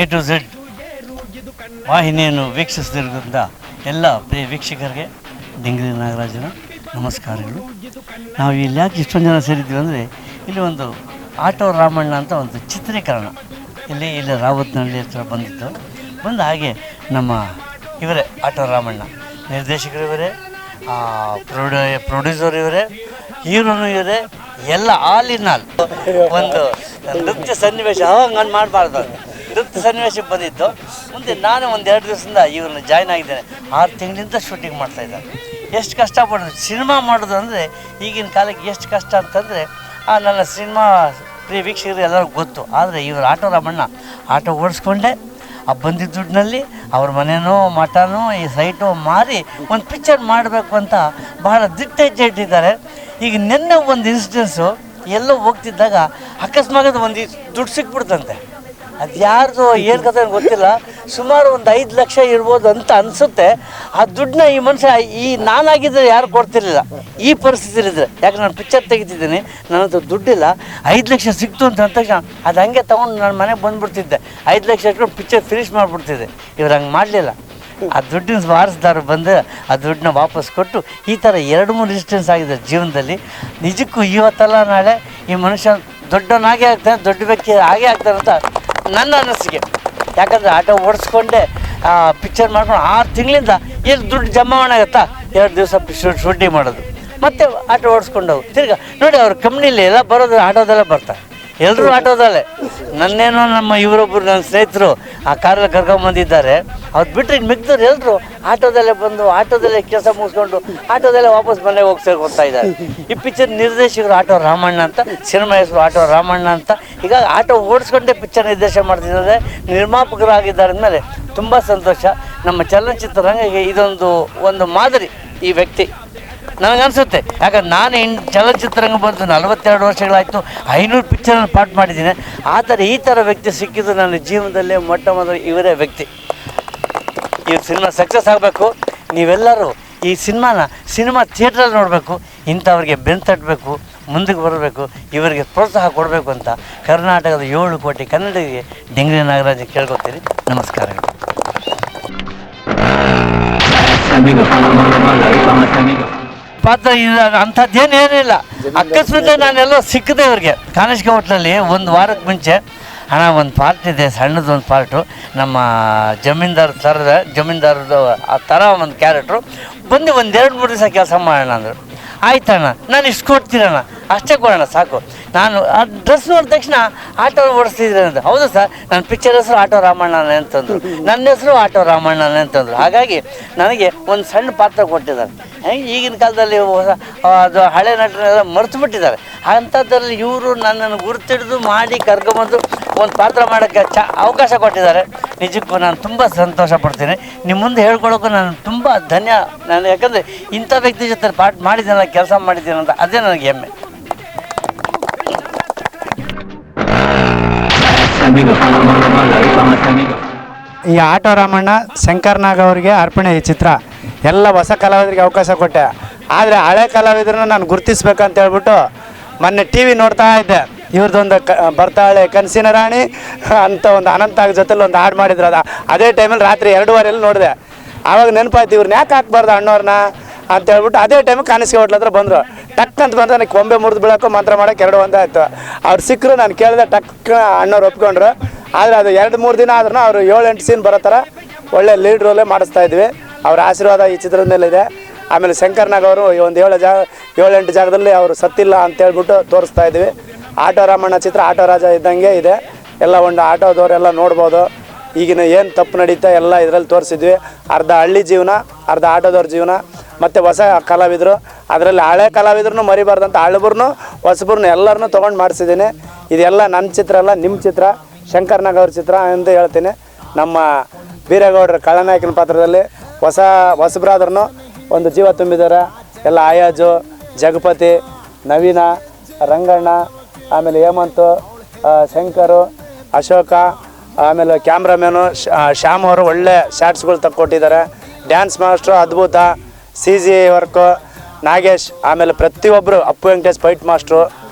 A to Z ವಾಹಿನಿಯನ್ನು ವೀಕ್ಷಿಸುತ್ತಿರುವಂಥ ಎಲ್ಲ ಪ್ರಿಯ ವೀಕ್ಷಕರಿಗೆ ಡಿಂಗ್ರಿ ನಾಗರಾಜನ ನಮಸ್ಕಾರಗಳು. ನಾವು ಇಲ್ಲಿ ಯಾಕೆ ಇಷ್ಟೊಂದು ಜನ ಸೇರಿದ್ವಿ ಅಂದರೆ ಇಲ್ಲಿ ಒಂದು ಆಟೋ ರಾಮಣ್ಣ ಅಂತ ಒಂದು ಚಿತ್ರೀಕರಣ ಇಲ್ಲಿ ರಾವತ್ನಹಳ್ಳಿ ಹತ್ರ ಬಂದು ಹಾಗೆ ನಮ್ಮ ಇವರೇ ಆಟೋ ರಾಮಣ್ಣ ನಿರ್ದೇಶಕರು ಇವರೇ, ಪ್ರೊಡ್ಯೂಸರ್ ಇವರೇ, ಹೀರೋನು ಇವರೇ, ಎಲ್ಲ ಆಲ್ ಇನ್ ಆಲ್ ಒಂದು ನೃತ್ಯ ಸನ್ನಿವೇಶ ಹಂಗೆ ಮಾಡಬಾರ್ದು ನೃತ್ಯ ಸನ್ನಿವೇಶಕ್ಕೆ ಬಂದಿದ್ದು. ಮುಂದೆ ನಾನು ಒಂದು 2 ದಿವಸದಿಂದ ಇವ್ರನ್ನ ಜಾಯ್ನ್ ಆಗಿದ್ದೇನೆ. 6 ತಿಂಗಳಿಂದ ಶೂಟಿಂಗ್ ಮಾಡ್ತಾಯಿದ್ದಾರೆ. ಎಷ್ಟು ಕಷ್ಟಪಡೋದು ಸಿನಿಮಾ ಮಾಡೋದು ಅಂದರೆ ಈಗಿನ ಕಾಲಕ್ಕೆ ಎಷ್ಟು ಕಷ್ಟ ಅಂತಂದರೆ ನನ್ನ ಸಿನಿಮಾ ಪ್ರಿಯ ವೀಕ್ಷಕರು ಎಲ್ಲರಿಗೂ ಗೊತ್ತು. ಆದರೆ ಇವರು ಆಟೋ ರಾಮಣ್ಣ ಆಟೋ ಓಡಿಸ್ಕೊಂಡೆ ಆ ಬಂದಿದ್ದ ದುಡ್ಡಿನಲ್ಲಿ ಅವ್ರ ಮನೇನೋ ಮಠನೋ ಈ ಸೈಟು ಮಾರಿ ಒಂದು ಪಿಕ್ಚರ್ ಮಾಡಬೇಕು ಅಂತ ಬಹಳ ದಿಟ್ಟ ಹೆಜ್ಜೆ ಇಟ್ಟಿದ್ದಾರೆ. ಈಗ ನಿನ್ನೆ ಒಂದು ಇನ್ಸಿಡೆನ್ಸು ಎಲ್ಲೋ ಹೋಗ್ತಿದ್ದಾಗ ಅಕಸ್ಮಾತ್ ಒಂದು ದುಡ್ಡು ಸಿಕ್ಬಿಡ್ತಂತೆ. ಅದು ಯಾರ್ದು ಏನು ಕಥೆ ಗೊತ್ತಿಲ್ಲ, ಸುಮಾರು ಒಂದು 5 ಲಕ್ಷ ಇರ್ಬೋದು ಅಂತ ಅನಿಸುತ್ತೆ. ಆ ದುಡ್ಡನ್ನ ಈ ಮನುಷ್ಯ ನಾನಾಗಿದ್ದರೆ ಯಾರು ಕೊಡ್ತಿರ್ಲಿಲ್ಲ ಈ ಪರಿಸ್ಥಿತಿಲಿದ್ದರೆ. ಯಾಕೆ ನಾನು ಪಿಕ್ಚರ್ ತೆಗಿತಿದ್ದೀನಿ, ನನ್ನ ಹತ್ರ ದುಡ್ಡಿಲ್ಲ, 5 ಲಕ್ಷ ಸಿಕ್ತು ಅಂತ ಅಂದ ತಕ್ಷಣ ಅದು ಹಂಗೆ ತೊಗೊಂಡು ನಾನು ಮನೆಗೆ ಬಂದುಬಿಡ್ತಿದ್ದೆ. 5 ಲಕ್ಷ ಇಟ್ಕೊಂಡು ಪಿಕ್ಚರ್ ಫಿನಿಷ್ ಮಾಡಿಬಿಡ್ತಿದ್ದೆ. ಇವ್ರು ಹಂಗೆ ಮಾಡಲಿಲ್ಲ. ಆ ದುಡ್ಡಿನ ವಾರಸ್ದಾರರು ಬಂದು ಆ ದುಡ್ಡನ್ನ ವಾಪಸ್ ಕೊಟ್ಟು ಈ ಥರ 2-3 ಇನ್ಸಿಡೆನ್ಸ್ ಆಗಿದೆ ಜೀವನದಲ್ಲಿ. ನಿಜಕ್ಕೂ ಇವತ್ತಲ್ಲ ನಾಳೆ ಈ ಮನುಷ್ಯ ದೊಡ್ಡವನಾಗೇ ಆಗ್ತಾನೆ, ದೊಡ್ಡ ವ್ಯಕ್ತಿ ಹಾಗೇ ಆಗ್ತಾನೆ ಅಂತ ನನ್ನ ಅನಿಸಿಕೆ. ಯಾಕಂದರೆ ಆಟೋ ಓಡಿಸ್ಕೊಂಡೆ ಪಿಕ್ಚರ್ ಮಾಡ್ಕೊಂಡು 6 ತಿಂಗಳಿಂದ ಎಷ್ಟು ದುಡ್ಡು ಜಮಾವಣೆ ಆಗುತ್ತಾ, 2 ದಿವಸ ಶೂಟಿಂಗ್ ಮಾಡೋದು, ಮತ್ತು ಆಟೋ ಓಡಿಸ್ಕೊಂಡವು ತಿರ್ಗಾ ನೋಡಿ. ಅವ್ರ ಕಂಪ್ನಿಲಿ ಎಲ್ಲ ಬರೋದು ಆಟೋದಲ್ಲೇ ಬರ್ತಾರೆ, ಎಲ್ಲರೂ ಆಟೋದಲ್ಲೇ. ನನ್ನೇನೋ ನಮ್ಮ ಇವರೊಬ್ಬರು ನನ್ನ ಸ್ನೇಹಿತರು ಆ ಕಾರಲ್ಲಿ ಕರ್ಕೊಂಬಂದಿದ್ದಾರೆ. ಅವ್ರು ಬಿಟ್ಟರೆ ಇನ್ನು ಮಿಕ್ದವ್ರು ಎಲ್ಲರೂ ಆಟೋದಲ್ಲೇ ಬಂದು ಆಟೋದಲ್ಲೇ ಕೆಲಸ ಮುಗಿಸ್ಕೊಂಡು ಆಟೋದಲ್ಲೇ ವಾಪಸ್ ಮನೆಗೆ ಹೋಗಿ ಸೇರ್ಕೊತಾ ಇದ್ದಾರೆ. ಈ ಪಿಕ್ಚರ್ ನಿರ್ದೇಶಕರು ಆಟೋ ರಾಮಣ್ಣ ಅಂತ, ಸಿನಿಮಾ ಹೆಸರು ಆಟೋ ರಾಮಣ್ಣ ಅಂತ. ಈಗ ಆಟೋ ಓಡಿಸ್ಕೊಂಡೇ ಪಿಕ್ಚರ್ ನಿರ್ದೇಶನ ಮಾಡ್ತಿದ್ದಾರೆ, ನಿರ್ಮಾಪಕರಾಗಿದ್ದಾರೆ ಅಂದಮೇಲೆ ತುಂಬ ಸಂತೋಷ. ನಮ್ಮ ಚಲನಚಿತ್ರರಂಗಕ್ಕೆ ಒಂದು ಮಾದರಿ ಈ ವ್ಯಕ್ತಿ ನನಗನ್ಸುತ್ತೆ. ಯಾಕಂದ್ರೆ ನಾನು ಚಲನಚಿತ್ರರಂಗ ಬಂದು 42 ವರ್ಷಗಳಾಯಿತು, 500 ಪಿಕ್ಚರನ್ನು ಪಾರ್ಟ್ ಮಾಡಿದ್ದೀನಿ. ಆದರೆ ಈ ಥರ ವ್ಯಕ್ತಿ ಸಿಕ್ಕಿದ್ದು ನನ್ನ ಜೀವನದಲ್ಲೇ ಮೊಟ್ಟ ಮೊದಲು ಇವರೇ ವ್ಯಕ್ತಿ. ಇವ್ರ ಸಿನಿಮಾ ಸಕ್ಸಸ್ ಆಗಬೇಕು. ನೀವೆಲ್ಲರೂ ಈ ಸಿನಿಮಾ ಥಿಯೇಟ್ರಲ್ಲಿ ನೋಡಬೇಕು. ಇಂಥವ್ರಿಗೆ ಬೆಂತಟ್ಟಬೇಕು, ಮುಂದಕ್ಕೆ ಬರಬೇಕು, ಇವರಿಗೆ ಪ್ರೋತ್ಸಾಹ ಕೊಡಬೇಕು ಅಂತ ಕರ್ನಾಟಕದ 7 ಕೋಟಿ ಕನ್ನಡಿಗರಿಗೆ ಡಿಂಗ್ರಿ ನಾಗರಾಜ್ ಕೇಳ್ಕೊತೀನಿ. ನಮಸ್ಕಾರಗಳು. ಪಾತ್ರ ಅಂಥದ್ದೇನೇನಿಲ್ಲ. ಅಕಸ್ಮಾತ್ ನಾನೆಲ್ಲೋ ಸಿಕ್ಕಿದೆ ಅವ್ರಿಗೆ ಕಾಣಿಸ್ಕೆ ಹೋಟ್ಲಲ್ಲಿ 1 ವಾರಕ್ಕೆ ಮುಂಚೆ. ಹಣ ಒಂದು ಪಾರ್ಟ್ ಇದೆ, ಸಣ್ಣದೊಂದು ಪಾರ್ಟು. ನಮ್ಮ ಜಮೀನ್ದಾರದ್ದು ಆ ಥರ ಒಂದು ಕ್ಯಾರೆಕ್ಟ್ರು ಬಂದು 1-2-3 ದಿವಸ ಕೆಲಸ ಮಾಡೋಣ ಅಂದರು. ಆಯ್ತಣ್ಣ, ನಾನು ಇಷ್ಟು ಕೊಡ್ತೀರಣ್ಣ, ಅಷ್ಟೇ ಕೊಡೋಣ ಸಾಕು. ನಾನು ಆ ಡ್ರೆಸ್ ನೋಡಿದ ತಕ್ಷಣ ಆಟೋ ಓಡಿಸ್ತಿದ್ರೆ ಅಂತ. ಹೌದು ಸರ್, ನನ್ನ ಪಿಕ್ಚರ್ ಹೆಸರು ಆಟೋ ರಾಮಣ್ಣನೇ ಅಂತಂದರು, ನನ್ನ ಹೆಸರು ಆಟೋ ರಾಮಣ್ಣನೇ ಅಂತಂದರು. ಹಾಗಾಗಿ ನನಗೆ ಒಂದು ಸಣ್ಣ ಪಾತ್ರ ಕೊಟ್ಟಿದ್ದಾರೆ. ಈಗಿನ ಕಾಲದಲ್ಲಿ ಅದು ಹಳೆ ನಟನೆಲ್ಲ ಮರೆತು ಬಿಟ್ಟಿದ್ದಾರೆ. ಅಂಥದ್ರಲ್ಲಿ ಇವರು ನನ್ನನ್ನು ಗುರುತಿಡಿದು ಮಾಡಿ ಕರ್ಕೊಂಬಂದು ಒಂದು ಪಾತ್ರ ಮಾಡೋಕ್ಕೆ ಅವಕಾಶ ಕೊಟ್ಟಿದ್ದಾರೆ. ನಿಜಕ್ಕೂ ನಾನು ತುಂಬ ಸಂತೋಷ ಪಡ್ತೀನಿ. ನಿಮ್ಮ ಮುಂದೆ ಹೇಳ್ಕೊಳ್ಳೋಕ್ಕೂ ನಾನು ತುಂಬ ಧನ್ಯ. ನಾನು ಯಾಕಂದರೆ ಇಂಥ ವ್ಯಕ್ತಿ ಜೊತೆ ಪಾಠ ಮಾಡಿದ್ದೀನಲ್ಲ, ಕೆಲಸ ಮಾಡಿದ್ದೀನಿ ಅಂತ, ಅದೇ ನನಗೆ ಹೆಮ್ಮೆ. ಈ ಆಟೋ ರಾಮಣ್ಣ ಶಂಕರ್ನಾಗ್ ಅವರಿಗೆ ಅರ್ಪಣೆ ಈ ಚಿತ್ರ. ಎಲ್ಲ ಹೊಸ ಕಲಾವಿದರಿಗೆ ಅವಕಾಶ ಕೊಟ್ಟೆ. ಆದರೆ ಹಳೆ ಕಲಾವಿದ್ರನ್ನ ನಾನು ಗುರುತಿಸ್ಬೇಕಂತ ಹೇಳ್ಬಿಟ್ಟು ಮೊನ್ನೆ ಟಿ ವಿ ನೋಡ್ತಾ ಇದ್ದೆ. ಇವ್ರದ್ದೊಂದು ಬರ್ತಾಳೆ ಕನಸಿನ ರಾಣಿ ಅಂತ ಒಂದು ಅನಂತಾಗ್ ಜೊತೆಲಿ ಒಂದು ಹಾಡು ಮಾಡಿದ್ರು. ಅದೇ ಟೈಮಲ್ಲಿ ರಾತ್ರಿ 2:15 ನೋಡಿದೆ. ಆವಾಗ ನೆನಪಾಯ್ತು, ಇವ್ರನ್ನ ಯಾಕೆ ಹಾಕ್ಬಾರ್ದು ಅಣ್ಣವ್ರನ್ನ ಅಂತ ಹೇಳ್ಬಿಟ್ಟು ಅದೇ ಟೈಮಿಗೆ ಕಾಣಿಸ್ಕೆ ಹೋಟ್ಲ ಹತ್ರ ಬಂದರು. ಟಕ್ ಅಂತ ಬಂದ್ರೆ ನನಗೆ ಕೊಂಬೆ ಮುರಿದು ಬೀಳೋಕ್ಕೂ ಮಂತ್ರ ಮಾಡೋಕ್ಕೆ 2 ಒಂದಾಯಿತು. ಅವ್ರು ಸಿಕ್ಕರು, ನಾನು ಕೇಳಿದೆ, ಟಕ್ ಅಣ್ಣವ್ರು ಒಪ್ಕೊಂಡ್ರು. ಆದರೆ ಅದು 2-3 ದಿನ ಆದ್ರೂ ಅವರು 7-8 ಸೀನ್ ಬರೋ ಥರ ಒಳ್ಳೆ ಲೀಡ್ ರೋಲೇ ಮಾಡಿಸ್ತಾ ಇದ್ವಿ. ಅವ್ರ ಆಶೀರ್ವಾದ ಈ ಚಿತ್ರದ ಮೇಲೆ ಇದೆ. ಆಮೇಲೆ ಶಂಕರ್ನಾಗ್ ಅವರು ಒಂದು 7-8 ಜಾಗದಲ್ಲಿ ಅವರು ಸತ್ತಿಲ್ಲ ಅಂತೇಳ್ಬಿಟ್ಟು ತೋರಿಸ್ತಾ ಇದ್ವಿ. ಆಟೋ ರಾಮಣ್ಣ ಚಿತ್ರ ಆಟೋ ರಾಜ ಇದ್ದಂಗೆ ಇದೆ. ಎಲ್ಲ ಒಂದು ಆಟೋದವರೆಲ್ಲ ನೋಡ್ಬೋದು. ಈಗಿನ ಏನು ತಪ್ಪು ನಡೀತಾ ಎಲ್ಲ ಇದರಲ್ಲಿ ತೋರಿಸಿದ್ವಿ. ಅರ್ಧ ಹಳ್ಳಿ ಜೀವನ, ಅರ್ಧ ಆಟೋದವ್ರ ಜೀವನ, ಮತ್ತು ಹೊಸ ಕಲಾವಿದರು. ಅದರಲ್ಲಿ ಹಳೆ ಕಲಾವಿದ್ರೂ ಮರಿಬಾರ್ದಂತ ಹಳಬ್ರನ್ನೂ ಹೊಸಬ್ರನ್ನೂ ಎಲ್ಲರನ್ನೂ ತೊಗೊಂಡು ಮಾಡಿಸಿದ್ದೀನಿ. ಇದೆಲ್ಲ ನನ್ನ ಚಿತ್ರ ಅಲ್ಲ, ನಿಮ್ಮ ಚಿತ್ರ, ಶಂಕರ್ನಾಗ್ ಅವ್ರ ಚಿತ್ರ ಎಂದು ಹೇಳ್ತೀನಿ. ನಮ್ಮ ಬೀರೇಗೌಡರ ಖಳನಾಯಕನ ಪಾತ್ರದಲ್ಲಿ ಹೊಸಬ್ರಾದ್ರೂ ಒಂದು ಜೀವ ತುಂಬಿದ್ದಾರೆ. ಎಲ್ಲ ಆಯಾಜು, ಜಗಪತಿ, ನವೀನ, ರಂಗಣ್ಣ, ಆಮೇಲೆ ಹೇಮಂತು, ಶಂಕರು, ಅಶೋಕ, ಆಮೇಲೆ ಕ್ಯಾಮ್ರಾಮ್ಯಾನು ಶ್ಯಾಮ್ ಅವರು ಒಳ್ಳೆ ಶಾರ್ಟ್ಸ್ಗಳು ತಕ್ಕೊಟ್ಟಿದ್ದಾರೆ. ಡ್ಯಾನ್ಸ್ ಮಾಸ್ಟ್ರು ಅದ್ಭುತ, CG ವರ್ಕು ನಾಗೇಶ್, ಆಮೇಲೆ ಪ್ರತಿಯೊಬ್ಬರು ಅಪ್ಪು ವೆಂಕಟೇಶ್ ಫೈಟ್ ಮಾಸ್ಟ್ರು,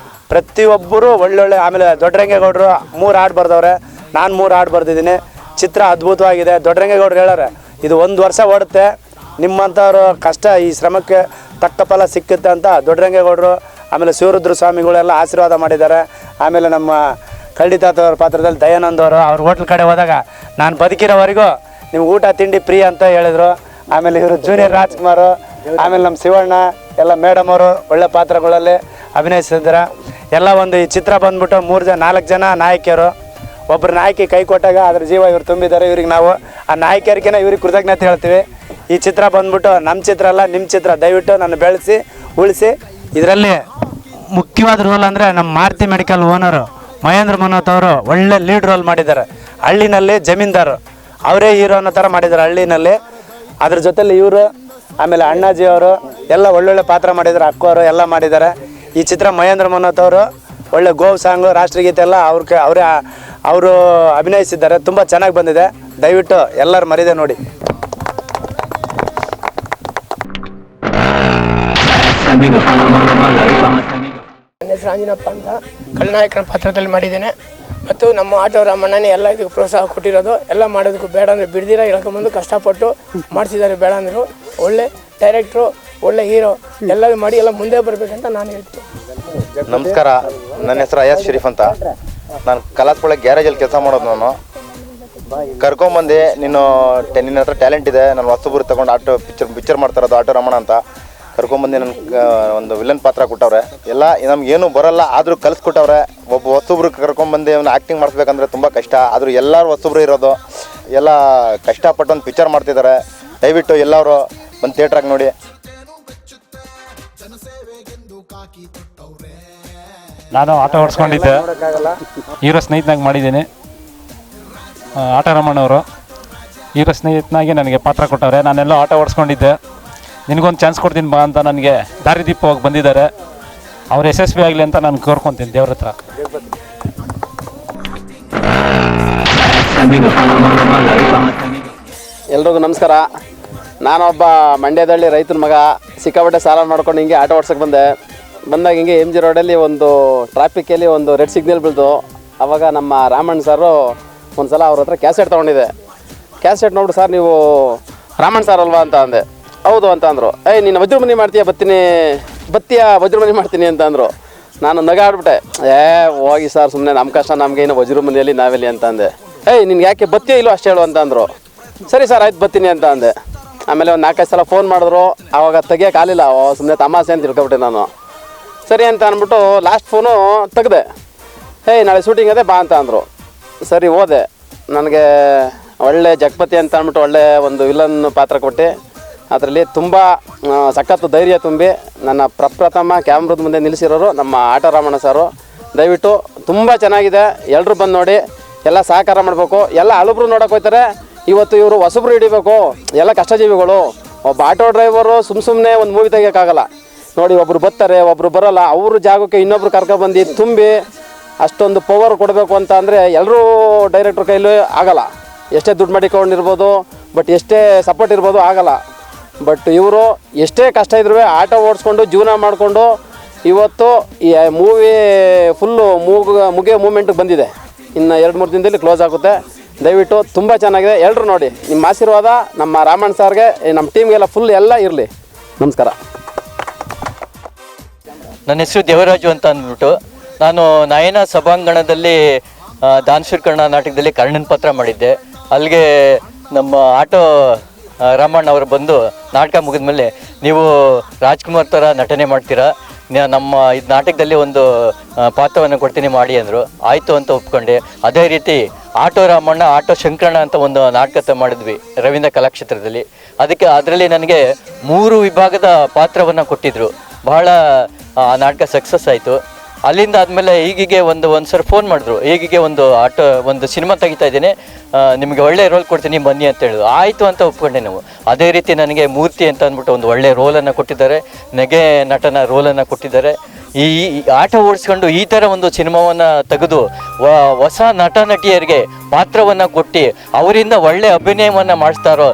ಪ್ರತಿಯೊಬ್ಬರು ಒಳ್ಳೊಳ್ಳೆ. ಆಮೇಲೆ ದೊಡ್ಡರಂಗೇಗೌಡರು 3 ಹಾಡು ಬರೆದವ್ರೆ, ನಾನು 3 ಹಾಡು ಬರೆದಿದ್ದೀನಿ. ಚಿತ್ರ ಅದ್ಭುತವಾಗಿದೆ. ದೊಡ್ಡರಂಗೇಗೌಡರು ಹೇಳೋರೆ ಇದು 1 ವರ್ಷ ಓಡುತ್ತೆ, ನಿಮ್ಮಂಥವ್ರು ಕಷ್ಟ ಈ ಶ್ರಮಕ್ಕೆ ತಕ್ಕ ಫಲ ಸಿಕ್ಕುತ್ತೆ ಅಂತ ದೊಡ್ಡರಂಗೇಗೌಡರು. ಆಮೇಲೆ ಶಿವರುದ್ರ ಸ್ವಾಮಿಗಳೆಲ್ಲ ಆಶೀರ್ವಾದ ಮಾಡಿದ್ದಾರೆ. ಆಮೇಲೆ ನಮ್ಮ ಕಳ್ಳಿತಾತವ್ರ ಪಾತ್ರದಲ್ಲಿ ದಯಾನಂದ್ ಅವರು ಅವ್ರ ಹೋಟ್ಲ್ ಕಡೆ ಹೋದಾಗ ನಾನು ಬದುಕಿರೋವರೆಗೂ ನಿಮ್ಗೆ ಊಟ ತಿಂಡಿ ಫ್ರೀ ಅಂತ ಹೇಳಿದರು. ಆಮೇಲೆ ಇವರು ಜೂನಿಯರ್ ರಾಜ್ಕುಮಾರ್, ಆಮೇಲೆ ನಮ್ಮ ಶಿವಣ್ಣ ಎಲ್ಲ ಮೇಡಮ್ ಅವರು ಒಳ್ಳೆ ಪಾತ್ರಗಳಲ್ಲಿ ಅಭಿನಯಿಸಿದ್ದಾರೆ. ಎಲ್ಲ ಒಂದು ಈ ಚಿತ್ರ ಬಂದ್ಬಿಟ್ಟು 4 ಜನ ನಾಯಕಿಯರು. ಒಬ್ಬರು ನಾಯಕಿ ಕೈ ಕೊಟ್ಟಾಗ ಅದ್ರ ಜೀವ ಇವ್ರು ತುಂಬಿದ್ದಾರೆ. ಇವ್ರಿಗೆ ನಾವು ಆ ನಾಯಕಿಯರಿಗಿನ ಇವ್ರಿಗೆ ಕೃತಜ್ಞತೆ ಹೇಳ್ತೀವಿ. ಈ ಚಿತ್ರ ಬಂದ್ಬಿಟ್ಟು ನಮ್ಮ ಚಿತ್ರ ಅಲ್ಲ, ನಿಮ್ಮ ಚಿತ್ರ. ದಯವಿಟ್ಟು ನನ್ನ ಬೆಳೆಸಿ ಉಳಿಸಿ. ಇದರಲ್ಲಿ ಮುಖ್ಯವಾದ ರೋಲ್ ಅಂದರೆ ನಮ್ಮ ಮಾರುತಿ ಮೆಡಿಕಲ್ ಓನರು ಮಹೇಂದ್ರ ಮನೋತ್ ಅವರು ಒಳ್ಳೆ ಲೀಡ್ ರೋಲ್ ಮಾಡಿದ್ದಾರೆ. ಹಳ್ಳಿನಲ್ಲಿ ಜಮೀನ್ದಾರು ಅವರೇ ಹೀರೋ ಅನ್ನೋ ಥರ ಮಾಡಿದ್ದಾರೆ ಹಳ್ಳಿನಲ್ಲಿ. ಅದ್ರ ಜೊತೆಲಿ ಇವರು, ಆಮೇಲೆ ಅಣ್ಣಾಜಿ ಅವರು ಎಲ್ಲ ಒಳ್ಳೊಳ್ಳೆ ಪಾತ್ರ ಮಾಡಿದ್ದಾರೆ. ಅಕ್ಕವರು ಎಲ್ಲ ಮಾಡಿದ್ದಾರೆ. ಈ ಚಿತ್ರ ಮಹೇಂದ್ರ ಮನೋತ್ ಅವರು ಒಳ್ಳೆ ಗೋವ್ ಸಾಂಗು, ರಾಷ್ಟ್ರಗೀತೆ ಎಲ್ಲ ಅವರು ಅಭಿನಯಿಸಿದ್ದಾರೆ. ತುಂಬ ಚೆನ್ನಾಗಿ ಬಂದಿದೆ. ದಯವಿಟ್ಟು ಎಲ್ಲರೂ ಮರಿದೆ ನೋಡಿ. ನನ್ನ ಹೆಸರು ಆಂಜನಪ್ಪ ಅಂತ ಖಳನಾಯಕನ ಪಾತ್ರದಲ್ಲಿ ಮಾಡಿದ್ದೇನೆ. ಮತ್ತು ನಮ್ಮ ಆಟೋ ರಾಮಣ್ಣನೇ ಎಲ್ಲ ಇದಕ್ಕೆ ಪ್ರೋತ್ಸಾಹ ಕೊಟ್ಟಿರೋದು. ಎಲ್ಲ ಮಾಡೋದಕ್ಕೂ ಬೇಡ ಅಂದರೆ ಬಿಡ್ದಿರ ಹೇಳ್ಕೊಂಬಂದು ಕಷ್ಟಪಟ್ಟು ಮಾಡಿಸಿದ್ದಾರೆ. ಬೇಡ ಅಂದರು ಒಳ್ಳೆ ಡೈರೆಕ್ಟ್ರು, ಒಳ್ಳೆ ಹೀರೋ, ಎಲ್ಲ ಮಾಡಿ ಎಲ್ಲ ಮುಂದೆ ಬರಬೇಕಂತ ನಾನು ಹೇಳ್ತೀನಿ. ನಮಸ್ಕಾರ, ನನ್ನ ಹೆಸರು ಅಯಾಸ್ ಶರೀಫ್ ಅಂತ. ನಾನು ಕಲಾಸ್ಪಳ್ಳಿ ಗ್ಯಾರೇಜಲ್ಲಿ ಕೆಲಸ ಮಾಡೋದು. ನಾನು ಕರ್ಕೊಂಬಂದು ನಿನ್ನ ಹತ್ರ ಟ್ಯಾಲೆಂಟ್ ಇದೆ, ನಾನು ಹೊಸಬರು ತಗೊಂಡು ಆಟೋ ಪಿಕ್ಚರ್ ಮಾಡ್ತಾ ಇರೋದು ಆಟೋ ರಮಣ ಅಂತ ಕರ್ಕೊಂಬಂದು ನನಗೆ ಒಂದು ವಿಲನ್ ಪಾತ್ರ ಕೊಟ್ಟವ್ರೆ. ಎಲ್ಲ ನಮಗೇನು ಬರೋಲ್ಲ ಆದರೂ ಕಲಿಸ್ಕೊಟ್ಟವ್ರೆ. ಒಬ್ಬ ಹೊಸಬ್ರು ಕರ್ಕೊಂಬಂದು ಅವನು ಆ್ಯಕ್ಟಿಂಗ್ ಮಾಡಿಸ್ಬೇಕಂದ್ರೆ ತುಂಬ ಕಷ್ಟ. ಆದರೂ ಎಲ್ಲರೂ ಹೊಸಬ್ರು ಇರೋದು, ಎಲ್ಲ ಕಷ್ಟಪಟ್ಟು ಒಂದು ಪಿಕ್ಚರ್ ಮಾಡ್ತಿದ್ದಾರೆ. ದಯವಿಟ್ಟು ಎಲ್ಲರೂ ಬಂದು ಥಿಯೇಟ್ರಾಗಿ ನೋಡಿ. ನಾನು ಆಟೋ ಓಡಿಸ್ಕೊಂಡಿದ್ದೆ, ಹೀರೋ ಸ್ನೇಹಿತನಾಗಿ ಮಾಡಿದ್ದೀನಿ. ಆಟೋ ರಮಣ್ಣವರು ಹೀರೋ ಸ್ನೇಹಿತನಾಗಿ ನನಗೆ ಪಾತ್ರ ಕೊಟ್ಟವ್ರೆ. ನಾನೆಲ್ಲ ಆಟೋ ಓಡಿಸ್ಕೊಂಡಿದ್ದೆ. ನಿನಗೊಂದು ಚಾನ್ಸ್ ಕೊಡ್ತೀನಿ ಬಾ ಅಂತ ನನಗೆ ದಾರಿದೀಪವಾಗಿ ಬಂದಿದ್ದಾರೆ. ಅವ್ರು ಯಶಸ್ವಿ ಆಗಲಿ ಅಂತ ನಾನು ಕೋರ್ಕೊತೀನಿ ದೇವ್ರ ಹತ್ರ. ಎಲ್ರಿಗೂ ನಮಸ್ಕಾರ. ನಾನೊಬ್ಬ ಮಂಡ್ಯದಲ್ಲಿ ರೈತನ ಮಗ. ಸಿಕ್ಕಾಪಟ್ಟೆ ಸಾಲ ಮಾಡ್ಕೊಂಡು ಹಿಂಗೆ ಆಟೋ ಓಡ್ಸೋಕ್ಕೆ ಬಂದಾಗ ಹಿಂಗೆ MG ರೋಡಲ್ಲಿ ಒಂದು ಟ್ರಾಫಿಕಲ್ಲಿ ಒಂದು ರೆಡ್ ಸಿಗ್ನಲ್ ಬೀಳ್ತು. ಆವಾಗ ನಮ್ಮ ರಾಮಣ್ಣ ಸಾರು ಒಂದು ಸಲ ಅವ್ರ ಹತ್ರ ಕ್ಯಾಸೆಟ್ ತೊಗೊಂಡಿದ್ದೆ. ಕ್ಯಾಸೆಟ್ ನೋಡ್ಬಿಟ್ಟು ಸರ್ ನೀವು ರಾಮಣ್ಣ ಸಾರ್ ಅಲ್ವಾ ಅಂತ ಅಂದೆ. ಹೌದು ಅಂತ ಅಂದರು. ನೀನು ವಜ್ರಮನಿ ಮಾಡ್ತೀಯ ಬತ್ತಿಯ ವಜ್ರಮನಿ ಮಾಡ್ತೀನಿ ಅಂತ ಅಂದರು. ನಾನು ನಗಾಡ್ಬಿಟ್ಟೆ. ಹೋಗಿ ಸರ್ ಸುಮ್ಮನೆ ನಮ್ಮ ಕಷ್ಟ ನಮಗೆ ಇನ್ನು ವಜ್ರಮನಿಯಲ್ಲಿ ನಾವೆಲ್ಲಿ ಅಂತ ಅಂದೆ. ನಿನ್ಗೆ ಯಾಕೆ ಬತ್ತಿಯೋ ಇಲ್ಲೋ ಅಷ್ಟು ಹೇಳು ಅಂತ ಅಂದರು. ಸರಿ ಸರ್ ಆಯ್ತು ಬರ್ತೀನಿ ಅಂತ ಅಂದೆ. ಆಮೇಲೆ ಒಂದು 4-5 ಸಲ ಫೋನ್ ಮಾಡಿದ್ರು. ಆವಾಗ ತೆಗಿಯೋಕ್ಕಾಗಲಿಲ್ಲ, ಸುಮ್ಮನೆ ತಮಾಷೆ ಅಂತ ತಿಳ್ಕೊಬಿಟ್ಟೆ ನಾನು. ಸರಿ ಅಂತ ಅಂದ್ಬಿಟ್ಟು ಲಾಸ್ಟ್ ಫೋನು ತೆಗ್ದೆ. ನಾಳೆ ಶೂಟಿಂಗ್ ಅದೇ ಬಾ ಅಂತ ಅಂದರು. ಸರಿ ಹೋದೆ. ನನಗೆ ಒಳ್ಳೆ ಜಗಪತಿ ಅಂತ ಅಂದ್ಬಿಟ್ಟು ಒಳ್ಳೆ ಒಂದು ವಿಲನ್ ಪಾತ್ರ ಕೊಟ್ಟು ಅದರಲ್ಲಿ ತುಂಬ ಸಖತ್ತು ಧೈರ್ಯ ತುಂಬಿ ನನ್ನ ಪ್ರಪ್ರಥಮ ಕ್ಯಾಮ್ರದ ಮುಂದೆ ನಿಲ್ಲಿಸಿರೋರು ನಮ್ಮ ಆಟೋ ರಾಮಣ್ಣ ಸಾರು. ದಯವಿಟ್ಟು ತುಂಬ ಚೆನ್ನಾಗಿದೆ, ಎಲ್ಲರೂ ಬಂದು ನೋಡಿ, ಎಲ್ಲ ಸಹಕಾರ ಮಾಡಬೇಕು. ಎಲ್ಲ ಹಳಬ್ರು ನೋಡೋಕೆ ಹೋಗ್ತಾರೆ. ಇವತ್ತು ಇವರು ಹೊಸಬ್ರು ಹಿಡಿಬೇಕು, ಎಲ್ಲ ಕಷ್ಟಜೀವಿಗಳು. ಒಬ್ಬ ಆಟೋ ಡ್ರೈವರು ಸುಮ್ಮನೆ ಒಂದು ಮೂವಿ ತೆಗಿಯೋಕ್ಕಾಗಲ್ಲ ನೋಡಿ. ಒಬ್ಬರು ಬರ್ತಾರೆ, ಒಬ್ಬರು ಬರೋಲ್ಲ. ಅವ್ರ ಜಾಗಕ್ಕೆ ಇನ್ನೊಬ್ರು ಕರ್ಕೊಬಂದು ತುಂಬಿ ಅಷ್ಟೊಂದು ಪವರ್ ಕೊಡಬೇಕು ಅಂತ ಅಂದರೆ ಎಲ್ಲರೂ ಡೈರೆಕ್ಟ್ರ್ ಕೈಲೂ ಆಗಲ್ಲ. ಎಷ್ಟೇ ದುಡ್ಡು ಮಾಡಿಕೊಂಡಿರ್ಬೋದು, ಬಟ್ ಎಷ್ಟೇ ಸಪೋರ್ಟ್ ಇರ್ಬೋದು, ಆಗಲ್ಲ. ಬಟ್ ಇವರು ಎಷ್ಟೇ ಕಷ್ಟ ಇದ್ರೂ ಆಟೋ ಓಡಿಸ್ಕೊಂಡು ಜೀವನ ಮಾಡಿಕೊಂಡು ಇವತ್ತು ಈ ಮೂವಿ ಫುಲ್ಲು ಮುಗಿಯೋ ಮೂಮೆಂಟಿಗೆ ಬಂದಿದೆ. ಇನ್ನು 2-3 ದಿನದಲ್ಲಿ ಕ್ಲೋಸ್ ಆಗುತ್ತೆ. ದಯವಿಟ್ಟು ತುಂಬ ಚೆನ್ನಾಗಿದೆ, ಎಲ್ಲರೂ ನೋಡಿ. ನಿಮ್ಮ ಆಶೀರ್ವಾದ ನಮ್ಮ ರಾಮಣ್ಣ ಸಾರ್ಗೆ, ನಮ್ಮ ಟೀಮ್ಗೆಲ್ಲ ಫುಲ್ ಎಲ್ಲ ಇರಲಿ. ನಮಸ್ಕಾರ. ನನ್ನ ಹೆಸರು ದೇವರಾಜು ಅಂತ ಅಂದ್ಬಿಟ್ಟು ನಾನು ನಯನ ಸಭಾಂಗಣದಲ್ಲಿ ದಾನಶೂರ್ ಕರ್ಣ ನಾಟಕದಲ್ಲಿ ಕರ್ಣನ ಪಾತ್ರ ಮಾಡಿದ್ದೆ. ಅಲ್ಲಿಗೆ ನಮ್ಮ ಆಟೋ ರಾಮಣ್ಣ ಅವರು ಬಂದು ನಾಟಕ ಮುಗಿದ ಮೇಲೆ ನೀವು ರಾಜ್ಕುಮಾರ್ ಥರ ನಟನೆ ಮಾಡ್ತೀರಾ, ನಮ್ಮ ಇದು ನಾಟಕದಲ್ಲಿ ಒಂದು ಪಾತ್ರವನ್ನು ಕೊಡ್ತೀನಿ ಮಾಡಿ ಅಂದರು. ಆಯಿತು ಅಂತ ಒಪ್ಕೊಂಡೆ. ಅದೇ ರೀತಿ ಆಟೋ ರಾಮಣ್ಣ ಆಟೋ ಶಂಕರಣ್ಣ ಅಂತ ಒಂದು ನಾಟಕ ಮಾಡಿದ್ವಿ ರವೀಂದ್ರ ಕಲಾಕ್ಷೇತ್ರದಲ್ಲಿ. ಅದರಲ್ಲಿ ನನಗೆ 3 ವಿಭಾಗದ ಪಾತ್ರವನ್ನು ಕೊಟ್ಟಿದ್ದರು. ಬಹಳ ಆ ನಾಟಕ ಸಕ್ಸಸ್ ಆಯಿತು. ಅಲ್ಲಿಂದ ಆದಮೇಲೆ ಈಗೀಗೆ ಒಂದು ಸರಿ ಫೋನ್ ಮಾಡಿದ್ರು, ಈಗೀಗೆ ಒಂದು ಸಿನಿಮಾ ತೆಗಿತಾ ಇದ್ದೀನಿ, ನಿಮಗೆ ಒಳ್ಳೆ ರೋಲ್ ಕೊಡ್ತೀನಿ ಬನ್ನಿ ಅಂತ ಹೇಳಿದ್ರು. ಆಯಿತು ಅಂತ ಒಪ್ಕೊಂಡೆ ನಾವು. ಅದೇ ರೀತಿ ನನಗೆ ಮೂರ್ತಿ ಅಂತ ಅಂದ್ಬಿಟ್ಟು ಒಂದು ಒಳ್ಳೆ ರೋಲನ್ನು ಕೊಟ್ಟಿದ್ದಾರೆ, ನೆಗೆ ನಟನ ರೋಲನ್ನು ಕೊಟ್ಟಿದ್ದಾರೆ. ಈ ಆಟ ಓಡಿಸ್ಕೊಂಡು ಈ ಥರ ಒಂದು ಸಿನಿಮಾವನ್ನು ತೆಗೆದು ಹೊಸ ನಟ ನಟಿಯರಿಗೆ ಪಾತ್ರವನ್ನು ಕೊಟ್ಟು ಅವರಿಂದ ಒಳ್ಳೆ ಅಭಿನಯವನ್ನು ಮಾಡಿಸ್ತಾರೋ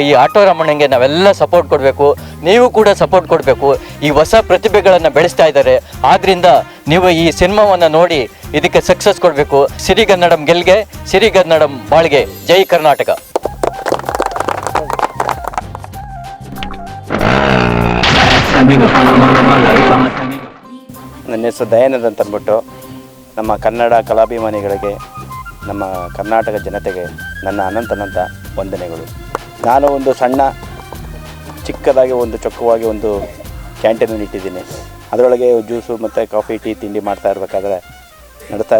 ಈ ಆಟೋ ರಾಮಣ್ಣಂಗೆ ನಾವೆಲ್ಲ ಸಪೋರ್ಟ್ ಕೊಡಬೇಕು. ನೀವು ಕೂಡ ಸಪೋರ್ಟ್ ಕೊಡಬೇಕು. ಈ ಹೊಸ ಪ್ರತಿಭೆಗಳನ್ನು ಬೆಳೆಸ್ತಾ ಇದ್ದಾರೆ. ಆದ್ದರಿಂದ ನೀವು ಈ ಸಿನಿಮಾವನ್ನು ನೋಡಿ ಇದಕ್ಕೆ ಸಕ್ಸಸ್ ಕೊಡಬೇಕು. ಸಿರಿಗನ್ನಡಂ ಗೆಲ್ಗೆ, ಸಿರಿಗನ್ನಡಂ ಬಾಳ್ಗೆ. ಜೈ ಕರ್ನಾಟಕ. ನನ್ನ ಹೆಸರು ದಯಾನಂದ್ ಅಂತ ಅಂದ್ಬಿಟ್ಟು ನಮ್ಮ ಕನ್ನಡ ಕಲಾಭಿಮಾನಿಗಳಿಗೆ, ನಮ್ಮ ಕರ್ನಾಟಕ ಜನತೆಗೆ ನನ್ನ ಅನಂತ ವಂದನೆಗಳು. ನಾನು ಒಂದು ಸಣ್ಣ ಚಿಕ್ಕದಾಗಿ ಒಂದು ಚೊಕ್ಕವಾಗಿ ಒಂದು ಕ್ಯಾಂಟೀನನ್ನು ಇಟ್ಟಿದ್ದೀನಿ. ಅದರೊಳಗೆ ಜ್ಯೂಸು ಮತ್ತು ಕಾಫಿ ಟೀ ತಿಂಡಿ ನಡ್ತಾ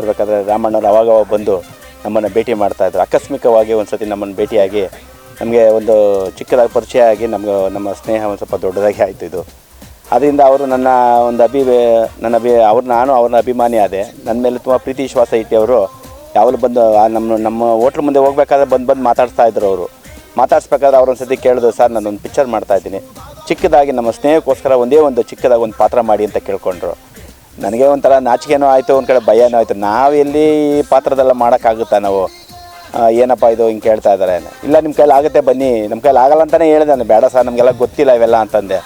ಇರಬೇಕಾದ್ರೆ ರಾಮಣ್ಣವ್ರು ಅವಾಗವಾಗ ಬಂದು ನಮ್ಮನ್ನು ಭೇಟಿ ಮಾಡ್ತಾಯಿದ್ರು. ಆಕಸ್ಮಿಕವಾಗಿ ಒಂದು ಸತಿ ನಮ್ಮನ್ನು ಭೇಟಿಯಾಗಿ ನಮಗೆ ಒಂದು ಚಿಕ್ಕದಾಗಿ ಪರಿಚಯ ಆಗಿ ನಮ್ಮ ಸ್ನೇಹ ಒಂದು ಸ್ವಲ್ಪ ದೊಡ್ಡದಾಗಿ ಆಯಿತು. ಇದು ಅದರಿಂದ ಅವರು ನಾನು ಅವ್ರನ್ನ ಅಭಿಮಾನಿ ಆದೆ. ನನ್ನ ಮೇಲೆ ತುಂಬ ಪ್ರೀತಿ ವಿಶ್ವಾಸ ಇಟ್ಟು ಅವರು ಯಾವಾಗಲೂ ಬಂದು ನಮ್ಮ ಹೋಟ್ಲ್ ಮುಂದೆ ಹೋಗ್ಬೇಕಾದ್ರೆ ಬಂದು ಮಾತಾಡ್ತಾ ಇದ್ರು. ಅವರು ಮಾತಾಡ್ಸ್ಬೇಕಾದ್ರೆ ಅವ್ರೊಂದು ಸತಿ ಕೇಳಿದ್ರು, ಸರ್ ನಾನೊಂದು ಪಿಕ್ಚರ್ ಮಾಡ್ತಾಯಿದ್ದೀನಿ, ಚಿಕ್ಕದಾಗಿ ನಮ್ಮ ಸ್ನೇಹಕ್ಕೋಸ್ಕರ ಒಂದೇ ಒಂದು ಚಿಕ್ಕದಾಗಿ ಒಂದು ಪಾತ್ರ ಮಾಡಿ ಅಂತ ಕೇಳ್ಕೊಂಡ್ರು. ನನಗೆ ಒಂಥರ ನಾಚಿಕೆನೂ ಆಯಿತು, ಒಂದು ಕಡೆ ಭಯನೂ ಆಯಿತು. ನಾವು ಎಲ್ಲಿ ಈ ಪಾತ್ರದೆಲ್ಲ ಮಾಡೋಕ್ಕಾಗುತ್ತಾ ನಾವು, ಏನಪ್ಪ ಇದು ಹಿಂಗೆ ಕೇಳ್ತಾ ಇದ್ದಾರೆ. ಇಲ್ಲ ನಿಮ್ಮ ಕೈಲಿ ಆಗುತ್ತೆ ಬನ್ನಿ, ನಮ್ಮ ಕೈಲಿ ಆಗಲ್ಲ ಅಂತಲೇ ಹೇಳಿದೆ ನಾನು. ಬೇಡ ಸರ್ ನಮಗೆಲ್ಲ ಗೊತ್ತಿಲ್ಲ ಇವೆಲ್ಲ ಅಂತಂದೆ.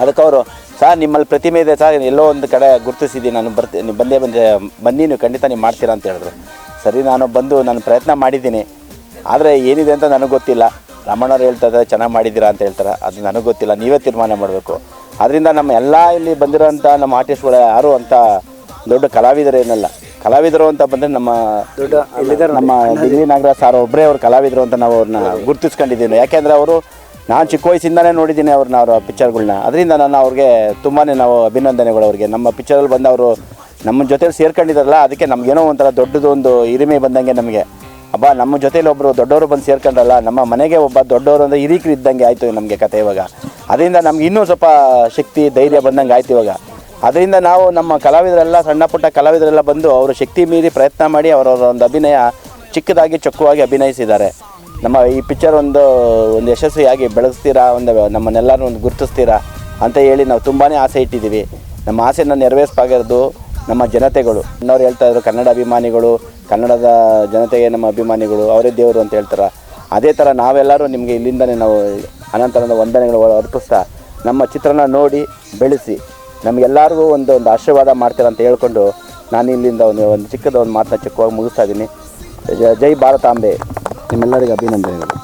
ಅದಕ್ಕೆ ಅವರು, ಸರ್ ನಿಮ್ಮಲ್ಲಿ ಪ್ರತಿಮೆ ಇದೆ ಸರ್, ಎಲ್ಲೋ ಒಂದು ಕಡೆ ಗುರುತಿಸಿದ್ದೀನಿ, ನಾನು ಬನ್ನಿ ನೀವು ಖಂಡಿತ ನೀವು ಮಾಡ್ತೀರಾ ಅಂತ ಹೇಳಿದ್ರು. ಸರಿ ನಾನು ಪ್ರಯತ್ನ ಮಾಡಿದ್ದೀನಿ, ಆದರೆ ಏನಿದೆ ಅಂತ ನನಗೆ ಗೊತ್ತಿಲ್ಲ. ರಾಮಣ್ಣವ್ರು ಹೇಳ್ತಾ ಇದ್ದಾರೆ ಚೆನ್ನಾಗಿ ಮಾಡಿದ್ದೀರಾ ಅಂತ ಹೇಳ್ತಾರೆ, ಅದು ನನಗೆ ಗೊತ್ತಿಲ್ಲ, ನೀವೇ ತೀರ್ಮಾನ ಮಾಡಬೇಕು. ಆದ್ದರಿಂದ ನಮ್ಮ ಎಲ್ಲ ಇಲ್ಲಿ ಬಂದಿರೋಂಥ ನಮ್ಮ ಆರ್ಟಿಸ್ಟ್ಗಳು ಯಾರು ಅಂತ ದೊಡ್ಡ ಕಲಾವಿದರೇನಲ್ಲ. ಕಲಾವಿದರು ಅಂತ ಬಂದರೆ ನಮ್ಮ ಡಿಗ್ರಿ ನಾಗರಾಜ್ ಸಾರ್ ಒಬ್ಬರೇ ಅವ್ರು ಕಲಾವಿದರು ಅಂತ ನಾವು ಅವ್ರನ್ನ ಗುರುತಿಸ್ಕೊಂಡಿದ್ದೀನಿ. ಯಾಕೆಂದರೆ ನಾನು ಚಿಕ್ಕ ವಯಸ್ಸಿಂದನೇ ನೋಡಿದ್ದೀನಿ ಅವರ ಪಿಕ್ಚರ್ಗಳ್ನ. ಅದರಿಂದ ನಾನು ಅವ್ರಿಗೆ ತುಂಬಾ ನಾವು ಅಭಿನಂದನೆಗಳು ಅವ್ರಿಗೆ. ನಮ್ಮ ಪಿಕ್ಚರಲ್ಲಿ ಬಂದು ಅವರು ನಮ್ಮ ಜೊತೆಲಿ ಸೇರ್ಕೊಂಡಿದ್ದಾರಲ್ಲ, ಅದಕ್ಕೆ ನಮಗೇನೋ ಒಂಥರ ದೊಡ್ಡದು ಒಂದು ಹಿರಿಮೆ ಬಂದಂಗೆ ನಮಗೆ. ನಮ್ಮ ಜೊತೇಲಿ ಒಬ್ಬರು ದೊಡ್ಡವರು ಬಂದು ಸೇರ್ಕೊಂಡ್ರಲ್ಲ, ನಮ್ಮ ಮನೆಗೆ ಒಬ್ಬ ದೊಡ್ಡವರು ಅಂದರೆ ಹಿರೀಕರು ಇದ್ದಂಗೆ ಆಯಿತು ನಮಗೆ ಕತೆ ಇವಾಗ. ಅದರಿಂದ ನಮ್ಗೆ ಇನ್ನೂ ಸ್ವಲ್ಪ ಶಕ್ತಿ ಧೈರ್ಯ ಬಂದಂಗೆ ಆಯ್ತು ಇವಾಗ. ಅದರಿಂದ ನಾವು ನಮ್ಮ ಕಲಾವಿದರೆಲ್ಲ, ಸಣ್ಣ ಪುಟ್ಟ ಕಲಾವಿದರೆಲ್ಲ ಬಂದು ಅವರು ಶಕ್ತಿ ಮೀರಿ ಪ್ರಯತ್ನ ಮಾಡಿ ಒಂದು ಅಭಿನಯ ಚಿಕ್ಕದಾಗಿ ಚೊಕ್ಕವಾಗಿ ಅಭಿನಯಿಸಿದ್ದಾರೆ. ನಮ್ಮ ಈ ಪಿಕ್ಚರ್ ಒಂದು ಯಶಸ್ವಿಯಾಗಿ ಬೆಳೆಸ್ತೀರಾ, ನಮ್ಮನ್ನೆಲ್ಲರೂ ಒಂದು ಗುರುತಿಸ್ತೀರಾ ಅಂತ ಹೇಳಿ ನಾವು ತುಂಬಾ ಆಸೆ ಇಟ್ಟಿದ್ದೀವಿ. ನಮ್ಮ ಆಸೆನ ನೆರವೇರಿಸಬೇಕಾಗಿರೋದು ನಮ್ಮ ಜನತೆಗಳು. ಇನ್ನವ್ರು ಹೇಳ್ತಾಯಿದ್ರು ಕನ್ನಡ ಅಭಿಮಾನಿಗಳು, ಕನ್ನಡದ ಜನತೆಗೆ ನಮ್ಮ ಅಭಿಮಾನಿಗಳು ಅವರೇ ದೇವರು ಅಂತ ಹೇಳ್ತಾರೆ. ಅದೇ ಥರ ನಾವೆಲ್ಲರೂ ನಿಮಗೆ ಇಲ್ಲಿಂದಲೇ ನಾವು ಅನಂತರದ ವಂದನೆಗಳು ಅರ್ಪಿಸ್ತಾ ನಮ್ಮ ಚಿತ್ರನ ನೋಡಿ ಬೆಳೆಸಿ ನಮಗೆಲ್ಲರಿಗೂ ಒಂದು ಆಶೀರ್ವಾದ ಮಾಡ್ತೀರ ಅಂತ ಹೇಳ್ಕೊಂಡು ನಾನು ಇಲ್ಲಿಂದ ಒಂದು ಚಿಕ್ಕದ ಒಂದು ಮಾತನ್ನ ಚಿಕ್ಕವಾಗಿ ಮುಗಿಸ್ತಾ ಇದ್ದೀನಿ. ಜೈ ಭಾರತಾಂಬೆ. ನಿಮ್ಮೆಲ್ಲರಿಗೂ ಅಭಿನಂದನೆಗಳು.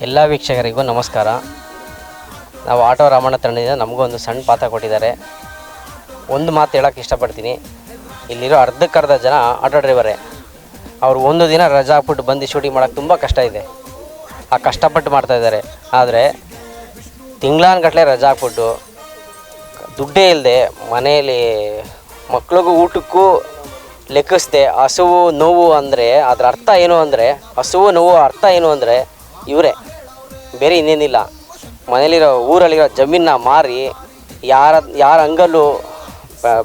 ಎಲ್ಲ ವೀಕ್ಷಕರಿಗೂ ನಮಸ್ಕಾರ. ನಾವು ಆಟೋ ರಾಮಣ್ಣ ತಂಡದಿಂದ ನಮಗೂ ಒಂದು ಸಣ್ಣ ಪಾತ್ರ ಕೊಟ್ಟಿದ್ದಾರೆ. ಒಂದು ಮಾತು ಹೇಳೋಕ್ಕೆ ಇಷ್ಟಪಡ್ತೀನಿ, ಇಲ್ಲಿರೋ ಅರ್ಧಕ್ಕರ್ಧ ಜನ ಆಟೋ ಡ್ರೈವರೇ. ಅವರು ಒಂದು ದಿನ ರಜಾ ಹಾಕ್ಬಿಟ್ಟು ಬಂದು ಶೂಟಿಂಗ್ ಮಾಡೋಕ್ಕೆ ತುಂಬ ಕಷ್ಟ ಇದೆ. ಆ ಕಷ್ಟಪಟ್ಟು ಮಾಡ್ತಾಯಿದ್ದಾರೆ. ಆದರೆ ತಿಂಗಳಾನ್ಗಟ್ಟಲೆ ರಜಾ ಹಾಕ್ಬಿಟ್ಟು ದುಡ್ಡೇ ಇಲ್ಲದೆ ಮನೆಯಲ್ಲಿ ಮಕ್ಳಿಗೂ ಊಟಕ್ಕೂ ಲೆಕ್ಕಿಸ್ದೆ ಹಸುವು ನೋವು ಅಂದರೆ ಅದರ ಅರ್ಥ ಏನು ಅಂದರೆ, ಹಸುವು ನೋವು ಅರ್ಥ ಏನು ಅಂದರೆ ಇವರೇ, ಬೇರೆ ಇನ್ನೇನಿಲ್ಲ. ಮನೇಲಿರೋ ಊರಲ್ಲಿರೋ ಜಮೀನನ್ನ ಮಾರಿ ಯಾರ ಅಂಗಲ್ಲೂ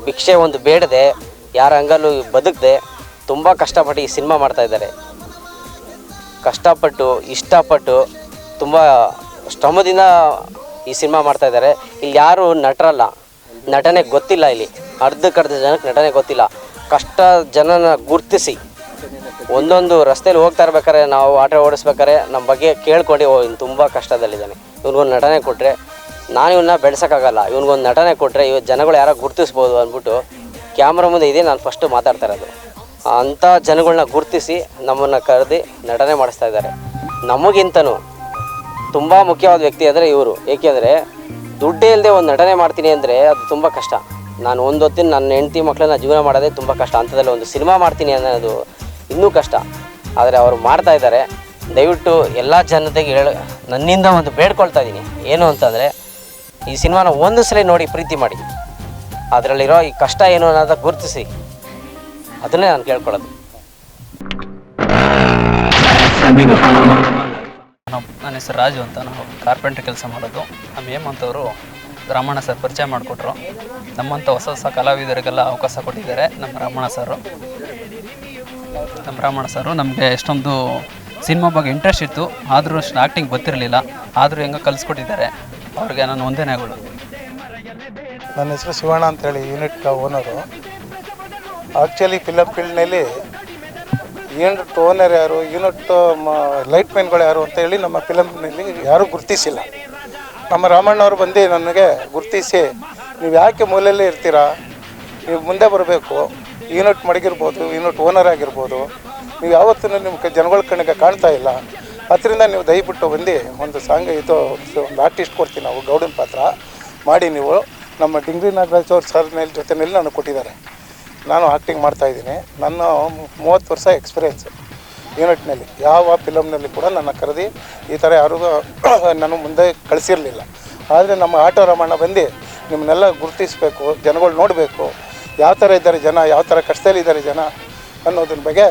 ಭಿಕ್ಷೆ ಒಂದು ಬೇಡದೆ, ಯಾರ ಅಂಗಲ್ಲೂ ಬದುಕದೆ ತುಂಬ ಕಷ್ಟಪಟ್ಟು ಈ ಸಿನಿಮಾ ಮಾಡ್ತಾಯಿದ್ದಾರೆ. ಕಷ್ಟಪಟ್ಟು ಇಷ್ಟಪಟ್ಟು ತುಂಬ ಶ್ರಮದಿಂದ ಈ ಸಿನಿಮಾ ಮಾಡ್ತಾಯಿದ್ದಾರೆ. ಇಲ್ಲಿ ಯಾರು ನಟರಲ್ಲ, ನಟನೆ ಗೊತ್ತಿಲ್ಲ. ಇಲ್ಲಿ ಅರ್ಧಕ್ಕರ್ಧ ಜನಕ್ಕೆ ನಟನೆ ಗೊತ್ತಿಲ್ಲ. ಕಷ್ಟ ಜನನ ಗುರ್ತಿಸಿ ಒಂದೊಂದು ರಸ್ತೆಯಲ್ಲಿ ಹೋಗ್ತಾ ಇರ್ಬೇಕಾದ್ರೆ, ನಾವು ಆಟೋ ಓಡಿಸ್ಬೇಕಾದ್ರೆ ನಮ್ಮ ಬಗ್ಗೆ ಕೇಳ್ಕೊಂಡು ಇವ್ನು ತುಂಬ ಕಷ್ಟದಲ್ಲಿದ್ದಾನೆ, ಇವ್ನಿಗೊಂದು ನಟನೆ ಕೊಟ್ಟರೆ ನಾನು ಇವನ್ನ ಬೆಳೆಸೋಕ್ಕಾಗಲ್ಲ, ಇವ್ನಿಗೊಂದು ನಟನೆ ಕೊಟ್ಟರೆ ಜನಗಳು ಯಾರೋ ಗುರ್ತಿಸ್ಬೋದು ಅಂದ್ಬಿಟ್ಟು ಕ್ಯಾಮ್ರಾ ಮುಂದೆ ಇದೆ ನಾನು ಫಸ್ಟು ಮಾತಾಡ್ತಾ ಇರೋದು. ಅಂಥ ಜನಗಳನ್ನ ಗುರ್ತಿಸಿ ನಮ್ಮನ್ನು ಕರೆದು ನಟನೆ ಮಾಡಿಸ್ತಾ ಇದ್ದಾರೆ. ನಮಗಿಂತನೂ ತುಂಬ ಮುಖ್ಯವಾದ ವ್ಯಕ್ತಿ ಅಂದರೆ ಇವರು. ಏಕೆಂದರೆ ದುಡ್ಡೇ ಇಲ್ಲದೆ ಒಂದು ನಟನೆ ಮಾಡ್ತೀನಿ ಅಂದರೆ ಅದು ತುಂಬ ಕಷ್ಟ. ನಾನು ಒಂದು ಹೊತ್ತಿನ ನನ್ನ ಹೆಂಡತಿ ಮಕ್ಕಳನ್ನ ಜೀವನ ಮಾಡೋದೇ ತುಂಬ ಕಷ್ಟ. ಅಂಥದ್ರಲ್ಲಿ ಒಂದು ಸಿನಿಮಾ ಮಾಡ್ತೀನಿ ಅನ್ನೋದು ಇನ್ನೂ ಕಷ್ಟ. ಆದರೆ ಅವರು ಮಾಡ್ತಾಯಿದ್ದಾರೆ. ದಯವಿಟ್ಟು ಎಲ್ಲ ಜನತೆಗೆ ನನ್ನಿಂದ ಒಂದು ಬೇಡ್ಕೊಳ್ತಾ ಇದ್ದೀನಿ, ಏನು ಅಂತಂದರೆ ಈ ಸಿನಿಮಾನ ಒಂದು ಸಲ ನೋಡಿ ಪ್ರೀತಿ ಮಾಡಿ, ಅದರಲ್ಲಿರೋ ಈ ಕಷ್ಟ ಏನು ಅನ್ನೋದನ್ನು ಗುರುತಿಸಿ, ಅದನ್ನೇ ನಾನು ಕೇಳ್ಕೊಳ್ಳೋದು. ನನ್ನ ಹೆಸರು ರಾಜು ಅಂತ, ನಾವು ಕಾರ್ಪೆಂಟ್ರಿ ಕೆಲಸ ಮಾಡೋದು. ನಮ್ಮ ಹೇಮಂತವರು ರಾಮಣ್ಣ ಸರ್ ಪರಿಚಯ ಮಾಡಿಕೊಟ್ರು. ನಮ್ಮಂಥ ಹೊಸ ಕಲಾವಿದರಿಗೆಲ್ಲ ಅವಕಾಶ ಕೊಟ್ಟಿದ್ದಾರೆ ನಮ್ಮ ರಾಮಣ್ಣ ಸರು. ನಮಗೆ ಎಷ್ಟೊಂದು ಸಿನಿಮಾ ಬಗ್ಗೆ ಇಂಟ್ರೆಸ್ಟ್ ಇತ್ತು, ಆದರೂ ಅಷ್ಟು ಆ್ಯಕ್ಟಿಂಗ್ ಗೊತ್ತಿರಲಿಲ್ಲ. ಆದರೂ ಹೆಂಗೆ ಕಲಿಸ್ಕೊಟ್ಟಿದ್ದಾರೆ, ಅವ್ರಿಗೆ ನಾನು ವಂದನೆಗಳು. ನನ್ನ ಹೆಸರು ಶಿವಣ್ಣ ಅಂತೇಳಿ, ಯೂನಿಟ್ ಓನರು. ಆ್ಯಕ್ಚುಲಿ ಫಿಲಮ್ ಫೀಲ್ಡ್ನಲ್ಲಿ ಯೂನಿಟ್ ಓನರ್ ಯಾರು, ಯೂನಿಟ್ ಲೈಟ್ ಮ್ಯಾನ್ಗಳು ಯಾರು ಅಂತೇಳಿ ನಮ್ಮ ಫಿಲಮ್ನಲ್ಲಿ ಯಾರೂ ಗುರುತಿಸಿಲ್ಲ. ನಮ್ಮ ರಾಮಣ್ಣವ್ರು ಬಂದು ನನಗೆ ಗುರುತಿಸಿ ನೀವು ಯಾಕೆ ಮೂಲೆಯಲ್ಲೇ ಇರ್ತೀರಾ, ನೀವು ಮುಂದೆ ಬರಬೇಕು, ಯೂನಿಟ್ ಮಡಗಿರ್ಬೋದು, ಯೂನಿಟ್ ಓನರ್ ಆಗಿರ್ಬೋದು, ನೀವು ಯಾವತ್ತೂ ನಿಮ್ಮ ಜನಗಳ ಕಣ್ಣಿಗೆ ಕಾಣ್ತಾ ಇಲ್ಲ, ಅದರಿಂದ ನೀವು ದಯವಿಟ್ಟು ಬಂದು ಒಂದು ಸಾಂಗ್ ಇದು ಒಂದು ಆರ್ಟಿಸ್ಟ್ ಕೊಡ್ತೀವಿ ನಾವು ಗೌಡನ ಪಾತ್ರ ಮಾಡಿ ನೀವು ನಮ್ಮ ಡಿಂಗ್ರಿ ನಾಗರಾಜ್ ಅವ್ರ ಸರ್ ಜೊತೆಯಲ್ಲಿ ನನಗೆ ಕೊಟ್ಟಿದ್ದಾರೆ. ನಾನು ಆ್ಯಕ್ಟಿಂಗ್ ಮಾಡ್ತಾಯಿದ್ದೀನಿ. ನನ್ನ 30 ವರ್ಷ ಎಕ್ಸ್ಪೀರಿಯೆನ್ಸ್ ಯೂನಿಟ್ನಲ್ಲಿ. ಯಾವ ಫಿಲಮ್ನಲ್ಲಿ ಕೂಡ ನನ್ನ ಕರೆದಿ ಈ ಥರ ಯಾರಿಗೂ ನಾನು ಮುಂದೆ ಕಳಿಸಿರಲಿಲ್ಲ. ಆದರೆ ನಮ್ಮ ಆಟೋ ರಾಮಣ್ಣ ಬಂದು ನಿಮ್ಮನ್ನೆಲ್ಲ ಗುರುತಿಸಬೇಕು, ಜನಗಳು ನೋಡಬೇಕು, ಯಾವ ಥರ ಇದ್ದಾರೆ ಜನ, ಯಾವ ಥರ ಕಷ್ಟದಲ್ಲಿದ್ದಾರೆ ಜನ ಅನ್ನೋದ್ರ ಬಗ್ಗೆ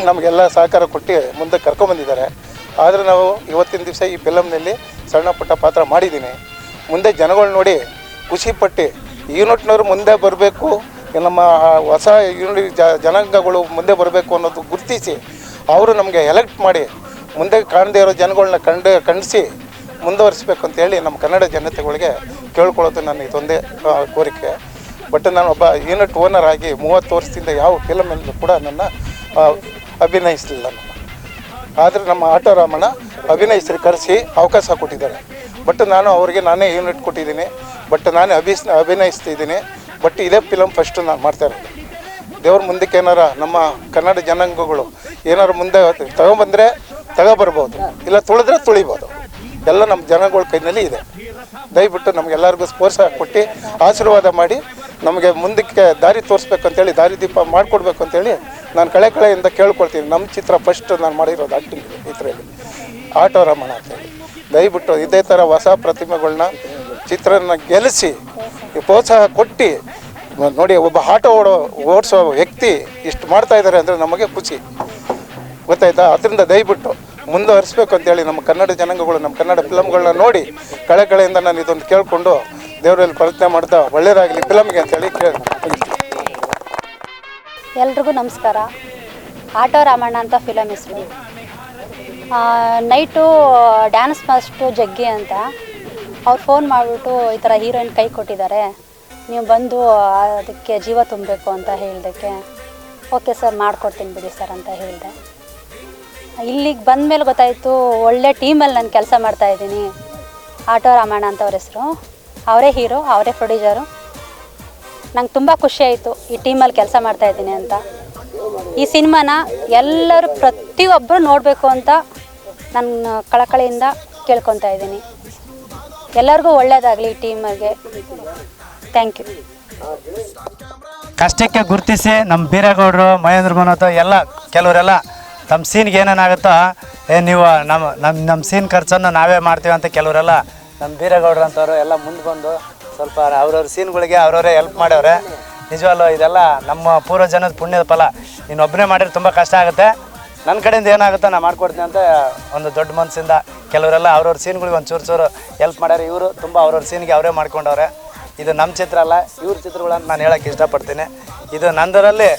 ನಮಗೆಲ್ಲ ಸಹಕಾರ ಕೊಟ್ಟು ಮುಂದೆ ಕರ್ಕೊಂಬಂದಿದ್ದಾರೆ. ಆದರೆ ನಾವು ಇವತ್ತಿನ ದಿವಸ ಈ ಫಿಲಮ್ನಲ್ಲಿ ಸಣ್ಣ ಪುಟ್ಟ ಪಾತ್ರ ಮಾಡಿದ್ದೀನಿ. ಮುಂದೆ ಜನಗಳು ನೋಡಿ ಖುಷಿಪಟ್ಟು ಯೂನಿಟ್ನವರು ಮುಂದೆ ಬರಬೇಕು, ನಮ್ಮ ಹೊಸ ಯೂನಿಟ್ ಜನಾಂಗಗಳು ಮುಂದೆ ಬರಬೇಕು ಅನ್ನೋದು ಗುರುತಿಸಿ ಅವರು ನಮಗೆ ಎಲೆಕ್ಟ್ ಮಾಡಿ ಮುಂದೆ ಕಾಣದೇ ಇರೋ ಜನಗಳನ್ನ ಖಂಡಿಸಿ ಮುಂದುವರಿಸ್ಬೇಕು ಅಂತೇಳಿ ನಮ್ಮ ಕನ್ನಡ ಜನತೆಗಳಿಗೆ ಕೇಳ್ಕೊಳ್ಳೋದು ನನ್ನ ಇದೊಂದೇ ಕೋರಿಕೆ. ಬಟ್ ನಾನು ಒಬ್ಬ ಯೂನಿಟ್ ಓನರ್ ಆಗಿ 30 ವರ್ಷದಿಂದ ಯಾವ ಫಿಲಮಲ್ಲೂ ಕೂಡ ನನ್ನ ಅಭಿನಯಿಸಲಿಲ್ಲ ನಾನು. ಆದರೆ ನಮ್ಮ ಆಟೋ ರಾಮಣ್ಣ ಅಭಿನಯಿಸಿ ಕರೆಸಿ ಅವಕಾಶ ಕೊಟ್ಟಿದ್ದಾರೆ. ಬಟ್ ನಾನು ಅವರಿಗೆ ನಾನೇ ಯೂನಿಟ್ ಕೊಟ್ಟಿದ್ದೀನಿ. ಬಟ್ ನಾನೇ ಅಭಿನಯಿಸ್ತಿದ್ದೀನಿ. ಬಟ್ ಇದೇ ಫಿಲಮ್ ಫಸ್ಟು ನಾನು ಮಾಡ್ತಾ ಇರೋದು. ದೇವ್ರ ಮುಂದಕ್ಕೆ ಏನಾರ ನಮ್ಮ ಕನ್ನಡ ಜನಾಂಗಗಳು ಏನಾರು ಮುಂದೆ ತಗೊಬಂದರೆ ತಗೊಬರ್ಬೋದು, ಇಲ್ಲ ತುಳಿದ್ರೆ ತುಳಿಬೋದು. ಎಲ್ಲ ನಮ್ಮ ಜನಗಳ ಕೈನಲ್ಲಿ ಇದೆ. ದಯವಿಟ್ಟು ನಮಗೆಲ್ಲರಿಗೂ ಪ್ರೋತ್ಸಾಹ ಕೊಟ್ಟು ಆಶೀರ್ವಾದ ಮಾಡಿ ನಮಗೆ ಮುಂದಕ್ಕೆ ದಾರಿ ತೋರಿಸ್ಬೇಕಂತೇಳಿ, ದಾರಿ ದೀಪ ಮಾಡಿಕೊಡ್ಬೇಕು ಅಂತೇಳಿ ನಾನು ಕಳೆಯಿಂದ ಕೇಳ್ಕೊಳ್ತೀನಿ. ನಮ್ಮ ಚಿತ್ರ ಫಸ್ಟ್ ನಾನು ಮಾಡಿರೋದು ಆ್ಯಕ್ಟಿಂಗ್ ಇದರಲ್ಲಿ ಆಟೋ ರಾಮಣ್ಣ ಅಂತೇಳಿ. ದಯವಿಟ್ಟು ಇದೇ ಥರ ಹೊಸ ಪ್ರತಿಮೆಗಳನ್ನ ಚಿತ್ರನ ಗೆಲ್ಲಿಸಿ ಪ್ರೋತ್ಸಾಹ ಕೊಟ್ಟು ನೋಡಿ, ಒಬ್ಬ ಆಟೋ ಓಡಿಸೋ ವ್ಯಕ್ತಿ ಇಷ್ಟು ಮಾಡ್ತಾ ಇದ್ದಾರೆ ಅಂದರೆ ನಮಗೆ ಖುಷಿ, ಗೊತ್ತಾಯ್ತಾ? ಅದರಿಂದ ದಯವಿಟ್ಟು ಮುಂದುವರಿಸ್ಬೇಕು ಅಂತೇಳಿ ನಮ್ಮ ಕನ್ನಡ ಜನಾಂಗಗಳು ನಮ್ಮ ಕನ್ನಡ ಫಿಲಮ್ಗಳನ್ನ ನೋಡಿ ಕಳೆಯಿಂದ ನಾನು ಇದೊಂದು ಕೇಳಿಕೊಂಡು ದೇವರಲ್ಲಿ ಪ್ರಾರ್ಥನೆ ಮಾಡ್ತಾ ಒಳ್ಳೆಯದಾಗಲಿ ಫಿಲಮ್ಗೆ ಅಂತೇಳಿ ಎಲ್ರಿಗೂ ನಮಸ್ಕಾರ. ಆಟೋ ರಾಮಣ್ಣ ಅಂತ ಫಿಲಮ್ ಹೆಸರು. ನೈಟು ಡ್ಯಾನ್ಸ್ ಮಾಸ್ಟ್ರು ಜಗ್ಗಿ ಅಂತ ಅವ್ರು ಫೋನ್ ಮಾಡಿಬಿಟ್ಟು ಈ ಥರ ಹೀರೋಯಿನ್ ಕೈ ಕೊಟ್ಟಿದ್ದಾರೆ, ನೀವು ಬಂದು ಅದಕ್ಕೆ ಜೀವ ತುಂಬಬೇಕು ಅಂತ ಹೇಳಿದಕ್ಕೆ ಓಕೆ ಸರ್ ಮಾಡಿಕೊಡ್ತೀನಿ ಬಿಡಿ ಸರ್ ಅಂತ ಹೇಳಿದೆ. ಇಲ್ಲಿಗೆ ಬಂದಮೇಲೆ ಗೊತ್ತಾಯಿತು ಒಳ್ಳೆ ಟೀಮಲ್ಲಿ ನಾನು ಕೆಲಸ ಮಾಡ್ತಾಯಿದ್ದೀನಿ. ಆಟೋ ರಾಮಣ್ಣ ಅಂತ ಅವ್ರ ಹೆಸರು. ಅವರೇ ಹೀರೋ, ಅವರೇ ಪ್ರೊಡ್ಯೂಸರು. ನಂಗೆ ತುಂಬ ಖುಷಿಯಾಯಿತು ಈ ಟೀಮಲ್ಲಿ ಕೆಲಸ ಮಾಡ್ತಾಯಿದ್ದೀನಿ ಅಂತ. ಈ ಸಿನಿಮಾನ ಎಲ್ಲರೂ ಪ್ರತಿಯೊಬ್ಬರು ನೋಡಬೇಕು ಅಂತ ನಾನು ಕಳಕಳಿಯಿಂದ ಕೇಳ್ಕೊತಾ ಇದ್ದೀನಿ. ಎಲ್ಲರಿಗೂ ಒಳ್ಳೆಯದಾಗಲಿ ಈ ಟೀಮಿಗೆ. Thank you. ಕಷ್ಟಕ್ಕೆ ಗುರುತಿಸಿ ನಮ್ಮ ಬೀರೇಗೌಡರು, ಮಹೇಂದ್ರ ಮನೋತ್ ಎಲ್ಲ ಕೆಲವರೆಲ್ಲ ತಮ್ಮ ಸೀನ್ಗೆ ಏನೇನಾಗುತ್ತೋ ನೀವು ನಮ್ಮ ಸೀನ್ ಖರ್ಚನ್ನು ನಾವೇ ಮಾಡ್ತೀವಿ ಅಂತ ಕೆಲವರೆಲ್ಲ ನಮ್ಮ ಬೀರೇಗೌಡರು ಅಂತವರು ಎಲ್ಲ ಮುಂದೆ ಬಂದು ಸ್ವಲ್ಪ ಅವ್ರವ್ರ ಸೀನ್ಗಳಿಗೆ ಅವ್ರವರೇ ಹೆಲ್ಪ್ ಮಾಡ್ಯವ್ರೆ. ನಿಜವಲ್ಲೂ ಇದೆಲ್ಲ ನಮ್ಮ ಪೂರ್ವಜನದ ಪುಣ್ಯದ ಫಲ. ನೀನು ಒಬ್ಬನೇ ಮಾಡಿದ್ರೆ ತುಂಬ ಕಷ್ಟ ಆಗುತ್ತೆ, ನನ್ನ ಕಡೆಯಿಂದ ಏನಾಗುತ್ತೋ ನಾನು ಮಾಡ್ಕೊಡ್ತೀನಿ ಅಂತ ಒಂದು ದೊಡ್ಡ ಮನಸ್ಸಿಂದ ಕೆಲವರೆಲ್ಲ ಅವ್ರವ್ರ ಸೀನ್ಗಳಿಗೆ ಒಂದು ಚೂರು ಹೆಲ್ಪ್ ಮಾಡ್ಯಾರ. ಇವರು ತುಂಬ ಅವ್ರವ್ರ ಸೀನ್ಗೆ ಅವರೇ ಮಾಡ್ಕೊಂಡವ್ರೆ. ಇದು ನಮ್ಮ ಚಿತ್ರ ಅಲ್ಲ, ಇವ್ರ ಚಿತ್ರಗಳಂತ ನಾನು ಹೇಳೋಕ್ಕೆ ಇಷ್ಟಪಡ್ತೀನಿ. ಇದು ನಂದರಲ್ಲಿ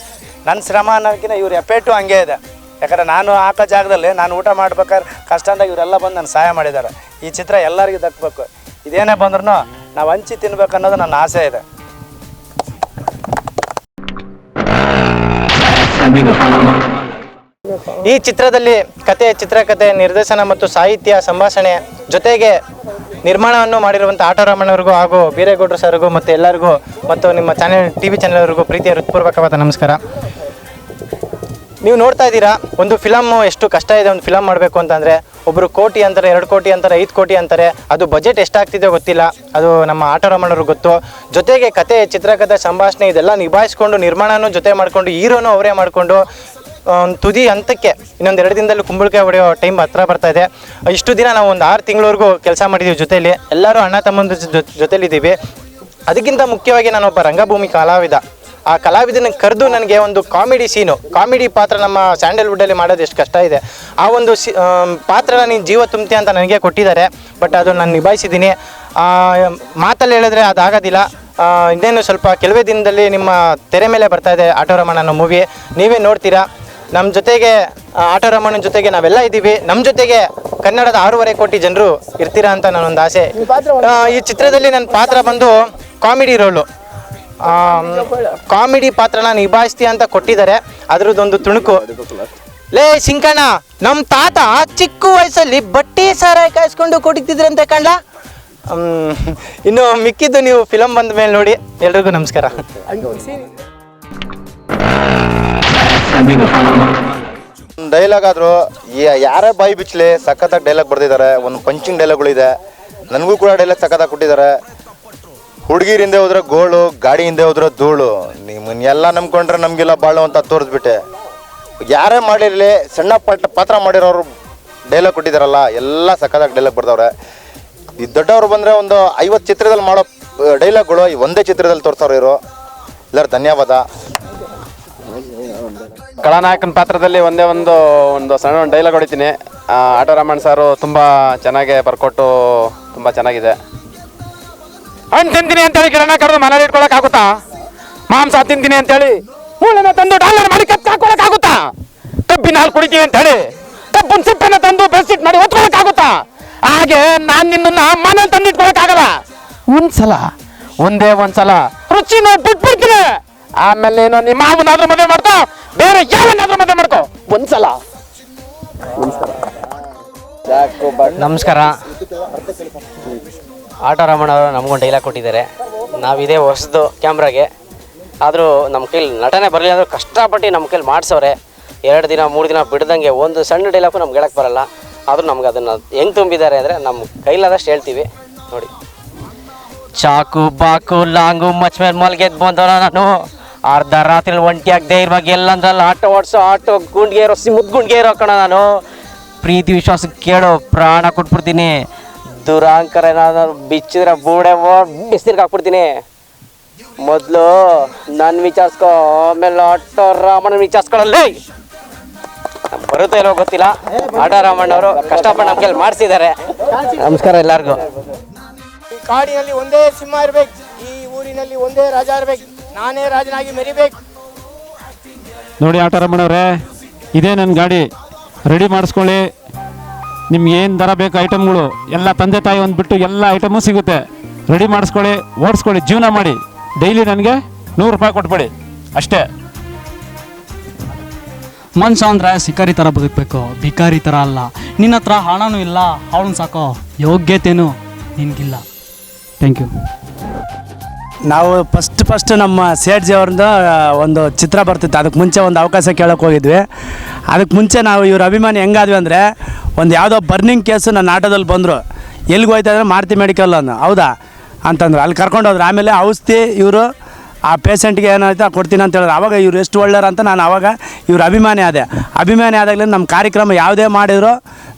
ನನ್ನ ಶ್ರಮ ಅನ್ನೋದಕ್ಕಿಂತ ಇವ್ರ ಎಫೆಕ್ಟು ಹಂಗೆ ಇದೆ. ಯಾಕಂದರೆ ನಾನು ಹಾಕೋ ಜಾಗದಲ್ಲಿ ನಾನು ಊಟ ಮಾಡ್ಬೇಕಾದ್ರೆ ಕಷ್ಟ ಅಂದಾಗ ಇವರೆಲ್ಲ ಬಂದು ನಾನು ಸಹಾಯ ಮಾಡಿದ್ದಾರೆ. ಈ ಚಿತ್ರ ಎಲ್ಲರಿಗೂ ದಕ್ಕಬೇಕು. ಇದೇನೇ ಬಂದ್ರೂ ನಾವು ಹಂಚಿ ತಿನ್ಬೇಕು ಅನ್ನೋದು ನನ್ನ ಆಸೆ ಇದೆ. ಈ ಚಿತ್ರದಲ್ಲಿ ಕತೆ, ಚಿತ್ರಕಥೆ, ನಿರ್ದೇಶನ ಮತ್ತು ಸಾಹಿತ್ಯ, ಸಂಭಾಷಣೆ ಜೊತೆಗೆ ನಿರ್ಮಾಣವನ್ನು ಮಾಡಿರುವಂಥ ಆಟೋ ರಾಮಣ್ಣವ್ರಿಗೂ ಹಾಗೂ ಬೀರೇಗೌಡರು ಸರ್ಗೂ ಮತ್ತು ಎಲ್ಲರಿಗೂ ಮತ್ತು ನಿಮ್ಮ TV ಚಾನೆಲ್ವರೆಗೂ ಪ್ರೀತಿಯ ಹೃತ್ಪೂರ್ವಕವಾದ ನಮಸ್ಕಾರ. ನೀವು ನೋಡ್ತಾ ಇದ್ದೀರಾ ಒಂದು ಫಿಲಮ್ಮು ಎಷ್ಟು ಕಷ್ಟ ಇದೆ. ಒಂದು ಫಿಲಮ್ ಮಾಡಬೇಕು ಅಂತಂದರೆ ಒಬ್ಬರು ಕೋಟಿ ಅಂತಾರೆ, 2 ಕೋಟಿ ಅಂತಾರೆ, 5 ಕೋಟಿ ಅಂತಾರೆ. ಅದು ಬಜೆಟ್ ಎಷ್ಟಾಗ್ತಿದೆಯೋ ಗೊತ್ತಿಲ್ಲ, ಅದು ನಮ್ಮ ಆಟೋ ರಾಮಣ್ಣವ್ರಿಗೆ ಗೊತ್ತು. ಜೊತೆಗೆ ಕತೆ, ಚಿತ್ರಕಥೆ, ಸಂಭಾಷಣೆ ಇದೆಲ್ಲ ನಿಭಾಯಿಸ್ಕೊಂಡು ನಿರ್ಮಾಣನೂ ಜೊತೆ ಮಾಡಿಕೊಂಡು ಹೀರೋನು ಅವರೇ ಮಾಡಿಕೊಂಡು ತುದಿ ಹಂತಕ್ಕೆ ಇನ್ನೊಂದು 2 ದಿನದಲ್ಲಿ ಕುಂಬಳಕಾಯಿ ಹೊಡೆಯೋ ಟೈಮ್ ಹತ್ರ ಬರ್ತಾ ಇದೆ. ಇಷ್ಟು ದಿನ ನಾವು ಒಂದು 6 ತಿಂಗಳವರೆಗೂ ಕೆಲಸ ಮಾಡಿದ್ದೀವಿ ಜೊತೆಯಲ್ಲಿ. ಎಲ್ಲರೂ ಅಣ್ಣ ತಮ್ಮಂದ ಜೊತೆಲಿದ್ದೀವಿ. ಅದಕ್ಕಿಂತ ಮುಖ್ಯವಾಗಿ ನಾನೊಬ್ಬ ರಂಗಭೂಮಿ ಕಲಾವಿದ. ಆ ಕಲಾವಿದನ ಕರೆದು ನನಗೆ ಒಂದು ಕಾಮಿಡಿ ಪಾತ್ರ ನಮ್ಮ ಸ್ಯಾಂಡಲ್ವುಡ್ಡಲ್ಲಿ ಮಾಡೋದು ಎಷ್ಟು ಕಷ್ಟ ಇದೆ. ಆ ಒಂದು ಪಾತ್ರನ ನೀನು ಜೀವ ತುಂಬ್ತಿ ಅಂತ ನನಗೆ ಕೊಟ್ಟಿದ್ದಾರೆ. ಬಟ್ ಅದು ನಾನು ನಿಭಾಯಿಸಿದ್ದೀನಿ. ಮಾತಲ್ಲಿ ಹೇಳಿದ್ರೆ ಅದಾಗೋದಿಲ್ಲ. ಇನ್ನೇನು ಸ್ವಲ್ಪ ಕೆಲವೇ ದಿನದಲ್ಲಿ ನಿಮ್ಮ ತೆರೆ ಮೇಲೆ ಬರ್ತಾ ಇದೆ ಆಟೋ ರಾಮಣ್ಣ ಅನ್ನೋ ಮೂವಿ. ನೀವೇ ನೋಡ್ತೀರಾ. ನಮ್ಮ ಜೊತೆಗೆ ಆಟೋ ರಾಮಣ್ಣನ ಜೊತೆಗೆ ನಾವೆಲ್ಲ ಇದ್ದೀವಿ. ನಮ್ಮ ಜೊತೆಗೆ ಕನ್ನಡದ 6.5 ಕೋಟಿ ಜನರು ಇರ್ತೀರಾ ಅಂತ ನನ್ನೊಂದು ಆಸೆ. ಈ ಚಿತ್ರದಲ್ಲಿ ನನ್ನ ಪಾತ್ರ ಬಂದು ಕಾಮಿಡಿ ರೋಲು. ಕಾಮಿಡಿ ಪಾತ್ರನ ನಿಭಾಯಿಸ್ತೀಯ ಅಂತ ಕೊಟ್ಟಿದ್ದಾರೆ. ಅದ್ರದ್ದೊಂದು ತುಣುಕು. ಲೇ ಸಿಂಕಣ್ಣ, ನಮ್ಮ ತಾತ ಚಿಕ್ಕ ವಯಸ್ಸಲ್ಲಿ ಬಟ್ಟೆ ಸಾರಾಯಿ ಕಾಯಿಸ್ಕೊಂಡು ಕೊಟ್ಟಿದ್ರಂತೆ ಕಂಡ. ಇನ್ನು ಮಿಕ್ಕಿದ್ದು ನೀವು ಫಿಲಮ್ ಬಂದ ಮೇಲೆ ನೋಡಿ. ಎಲ್ರಿಗೂ ನಮಸ್ಕಾರ. ಡೈಲಾಗ್ ಆದರೂ ಯಾರೇ ಬಾಯಿ ಬಿಚ್ಚಲಿ ಸಖತ್ತಾಗಿ ಡೈಲಾಗ್ ಬರ್ದಿದ್ದಾರೆ. ಒಂದು ಪಂಚಿಂಗ್ ಡೈಲಾಗ್ಗಳಿದೆ. ನನಗೂ ಕೂಡ ಡೈಲಾಗ್ ಸಖತ್ತಾಗಿ ಕೊಟ್ಟಿದ್ದಾರೆ. ಹುಡುಗಿರ ಹಿಂದೆ ಹೋದ್ರೆ ಗೋಳು, ಗಾಡಿ ಹಿಂದೆ ಹೋದ್ರೆ ಧೂಳು, ನಿಮ್ಮನ್ನೆಲ್ಲ ನಂಬ್ಕೊಂಡ್ರೆ ನಮಗೆಲ್ಲ ಬಾಳು ಅಂತ ತೋರಿಸ್ಬಿಟ್ಟೆ. ಯಾರೇ ಮಾಡಿರಲಿ ಸಣ್ಣ ಪಾತ್ರ ಮಾಡಿರೋರು ಡೈಲಾಗ್ ಕೊಟ್ಟಿದ್ದಾರಲ್ಲ, ಎಲ್ಲ ಸಖತ್ತಾಗಿ ಡೈಲಾಗ್ ಬರ್ದವ್ರೆ. ಈ ದೊಡ್ಡವರು ಬಂದರೆ ಒಂದು 50 ಚಿತ್ರದಲ್ಲಿ ಮಾಡೋ ಡೈಲಾಗ್ಗಳು ಒಂದೇ ಚಿತ್ರದಲ್ಲಿ ತೋರಿಸೋರು ಇರೋ. ಎಲ್ಲರೂ ಧನ್ಯವಾದ. ಖಳನಾಯಕನ ಪಾತ್ರದಲ್ಲಿ ಒಂದೇ ಒಂದು ಸಣ್ಣ ಡೈಲಾಗ್ ಹೊಡಿತೀನಿ. ಆಟೋ ರಾಮಣ್ಣ ಸಾರು ತುಂಬ ಚೆನ್ನಾಗಿ ಬರ್ಕೊಟ್ಟು ತುಂಬ ಚೆನ್ನಾಗಿದೆ. ಹಣ್ಣು ತಿಂತೀನಿ ಅಂತೇಳಿ ಗಿಡನ ಕರೆದು ಮನೇಲಿ ಇಟ್ಕೊಳಕ್ಕಾಗುತ್ತಾ? ಮಾಂಸ ತಿಂತೀನಿ ಅಂತೇಳಿ ಮೂಳೆನ ತಂದು ಡಾಲರ್ ಮಾಡಿ ಹಾಕೊಳಕ್ಕಾಗುತ್ತಾ? ಕಬ್ಬಿನ ಹಾಲು ಕುಡಿತೀವಿ ಅಂತ ಹೇಳಿ ಕಬ್ಬಿನ ಸಿಪ್ಪೆನ ತಂದು ಬೆಡ್ಶೀಟ್ ಮಾಡಿ ಹೊತ್ಕೊಳಕ್ಕಾಗುತ್ತಾ? ಹಾಗೆ ನಾನು ನಿನ್ನನ್ನು ಮನೇಲಿ ತಂದು ಇಟ್ಕೊಳಕ್ಕಾಗಲ್ಲ. ಒಂದ್ಸಲ ರುಚಿ ನೋಡಿ ಬಿಟ್ಬಿಡ್ತೀನಿ. ಆಮೇಲೆ ಏನೋ ನಿಮ್ಮ ಮಾವನಾದ್ರೂ ಮದುವೆ ಮಾಡ್ಕೋ, ಬೇರೆ ಯಾವನಾದ್ರೂ ಮದುವೆ ಮಾಡ್ಕೋ. ಒಂದ್ಸಲ. ನಮಸ್ಕಾರ. ಆಟೋ ರಾಮಣ್ಣ ಅವರು ನಮಗೊಂದು ಡೈಲಾಗ್ ಕೊಟ್ಟಿದ್ದಾರೆ. ನಾವಿದೇ ಹೊಸದು ಕ್ಯಾಮ್ರಾಗೆ, ಆದರೂ ನಮ್ಮ ಕೈಲಿ ನಟನೆ ಬರಲಿ ಅಂದರೂ ಕಷ್ಟಪಟ್ಟು ನಮ್ಮ ಕೈಲಿ ಮಾಡಿಸೋರೆ. 2 ದಿನ 3 ದಿನ ಬಿಡ್ದಂಗೆ ಒಂದು ಸಣ್ಣ ಡೈಲಾಗು ನಮ್ಗೆ ಹೇಳಕ್ಕೆ ಬರಲ್ಲ. ಆದರೂ ನಮ್ಗೆ ಅದನ್ನು ಹೆಂಗೆ ತುಂಬಿದ್ದಾರೆ ಅಂದರೆ ನಮ್ಮ ಕೈಲಾದಷ್ಟು ಹೇಳ್ತೀವಿ ನೋಡಿ. ಚಾಕು ಬಾಕು ಲಾಂಗು ಮಚ್ ಮೇಲೆ ಮಲ್ಗೆದ್ದು ಬಂದವನ ನಾನು. ಅರ್ಧ ರಾತ್ರಿ ಒಂಟಿಯಾಗಿ ಧೈರ್ಯವಾಗಿ ಎಲ್ಲಂದ್ರಲ್ಲಿ ಆಟೋ ಓಡಿಸೋ, ಆಟೋ ಗುಂಡ್ಗೆ ಇರೋ ಮುದ್ದು ಗುಂಡ್ಗೆ ಇರೋ ಕಣ ನಾನು. ಪ್ರೀತಿ ವಿಶ್ವಾಸಕ್ಕೆ ಕೇಳೋ, ಪ್ರಾಣ ಕೊಟ್ಬಿಡ್ತೀನಿ. ದುರಾಂಕರ ಏನಾದ್ರು ಬಿಚ್ಚಿದ್ರೆ ಬೂಡೆ ಬಿಸಿಲಿಗೆ ಹಾಕ್ಬಿಡ್ತೀನಿ. ಮೊದಲು ನನ್ನ ವಿಚಾರಿಸ್ಕೊ, ಆಮೇಲೆ ಆಟೋ ರಾಮಣ್ಣ ವಿಚಾರಿಸ್ಕೊಳ್ಳಲ್ಲಿ. ಬರುತ್ತೋ ಇಲ್ಲೋ ಗೊತ್ತಿಲ್ಲ. ಆಟೋ ರಾಮಣ್ಣ ಅವರು ಕಷ್ಟಪಟ್ಟು ನಮ್ಮ ಕೈಲಿ ಮಾಡಿಸಿದ್ದಾರೆ. ನಮಸ್ಕಾರ ಎಲ್ಲರಿಗೂ. ಈ ಕಾಡಿನಲ್ಲಿ ಒಂದೇ ಸಿಂಹ ಇರ್ಬೇಕು, ಈ ಊರಿನಲ್ಲಿ ಒಂದೇ ರಾಜ ಇರ್ಬೇಕು, ನಾನೇ ರಾಜನಾಗಿ ಮೆರಿಬೇಕು. ನೋಡಿ ಆಟೋ ರಮಣವ್ರೆ, ಇದೇ ನನ್ನ ಗಾಡಿ, ರೆಡಿ ಮಾಡಿಸ್ಕೊಳ್ಳಿ. ನಿಮ್ಗೆ ಏನು ದರ ಬೇಕು ಐಟಮ್ಗಳು ಎಲ್ಲ ತಂದೆ ತಾಯಿ ಒಂದು ಬಿಟ್ಟು ಎಲ್ಲ ಐಟಮು ಸಿಗುತ್ತೆ. ರೆಡಿ ಮಾಡಿಸ್ಕೊಳ್ಳಿ, ಓಡಿಸ್ಕೊಳ್ಳಿ, ಜೀವನ ಮಾಡಿ. ಡೈಲಿ ನನಗೆ 100 ರೂಪಾಯಿ ಕೊಟ್ಬಿಡಿ ಅಷ್ಟೇ. ಮನುಷ್ಯ ಅಂದರೆ ಶಿಕಾರಿ ಥರ ಬದುಕಬೇಕು, ಭಿಕಾರಿ ಥರ ಅಲ್ಲ. ನಿನ್ನ ಹತ್ರ ಹಣನೂ ಇಲ್ಲ, ಅವಳನ್ನ ಸಾಕೋ ಯೋಗ್ಯತೆಯೂ ನಿನಗಿಲ್ಲ. Thank you. ನಾವು ಫಸ್ಟ್ ನಮ್ಮ ಸೇಠ್ಜಿ ಅವ್ರದ್ದು ಒಂದು ಚಿತ್ರ ಬರ್ತಿತ್ತು. ಅದಕ್ಕೆ ಮುಂಚೆ ಒಂದು ಅವಕಾಶ ಕೇಳೋಕೆ ಹೋಗಿದ್ವಿ. ಅದಕ್ಕೆ ಮುಂಚೆ ನಾವು ಇವ್ರ ಅಭಿಮಾನಿ ಹೆಂಗಾದ್ವಿ ಅಂದರೆ, ಒಂದು ಯಾವುದೋ ಬರ್ನಿಂಗ್ ಕೇಸು ನನ್ನ ಆಟೋದಲ್ಲಿ ಬಂದರು. ಎಲ್ಲಿಗೆ ಹೋಯ್ತಾ ಇದ್ರೆ ಮಾರುತಿ ಮೆಡಿಕಲ್ ಅನ್ನು, ಹೌದಾ ಅಂತಂದ್ರು. ಅಲ್ಲಿ ಕರ್ಕೊಂಡೋದ್ರು. ಆಮೇಲೆ ಔಷಧಿ ಇವರು ಆ ಪೇಷೆಂಟ್ಗೆ ಏನಾಯ್ತು ಕೊಡ್ತೀನಿ ಅಂತ ಹೇಳಿದ್ರು. ಆವಾಗ ಇವ್ರು ಎಷ್ಟು ಒಳ್ಳೆಯರು ಅಂತ ನಾನು ಆವಾಗ ಇವ್ರ ಅಭಿಮಾನಿ ಆದಾಗಲೇ ನಮ್ಮ ಕಾರ್ಯಕ್ರಮ ಯಾವುದೇ ಮಾಡಿದ್ರು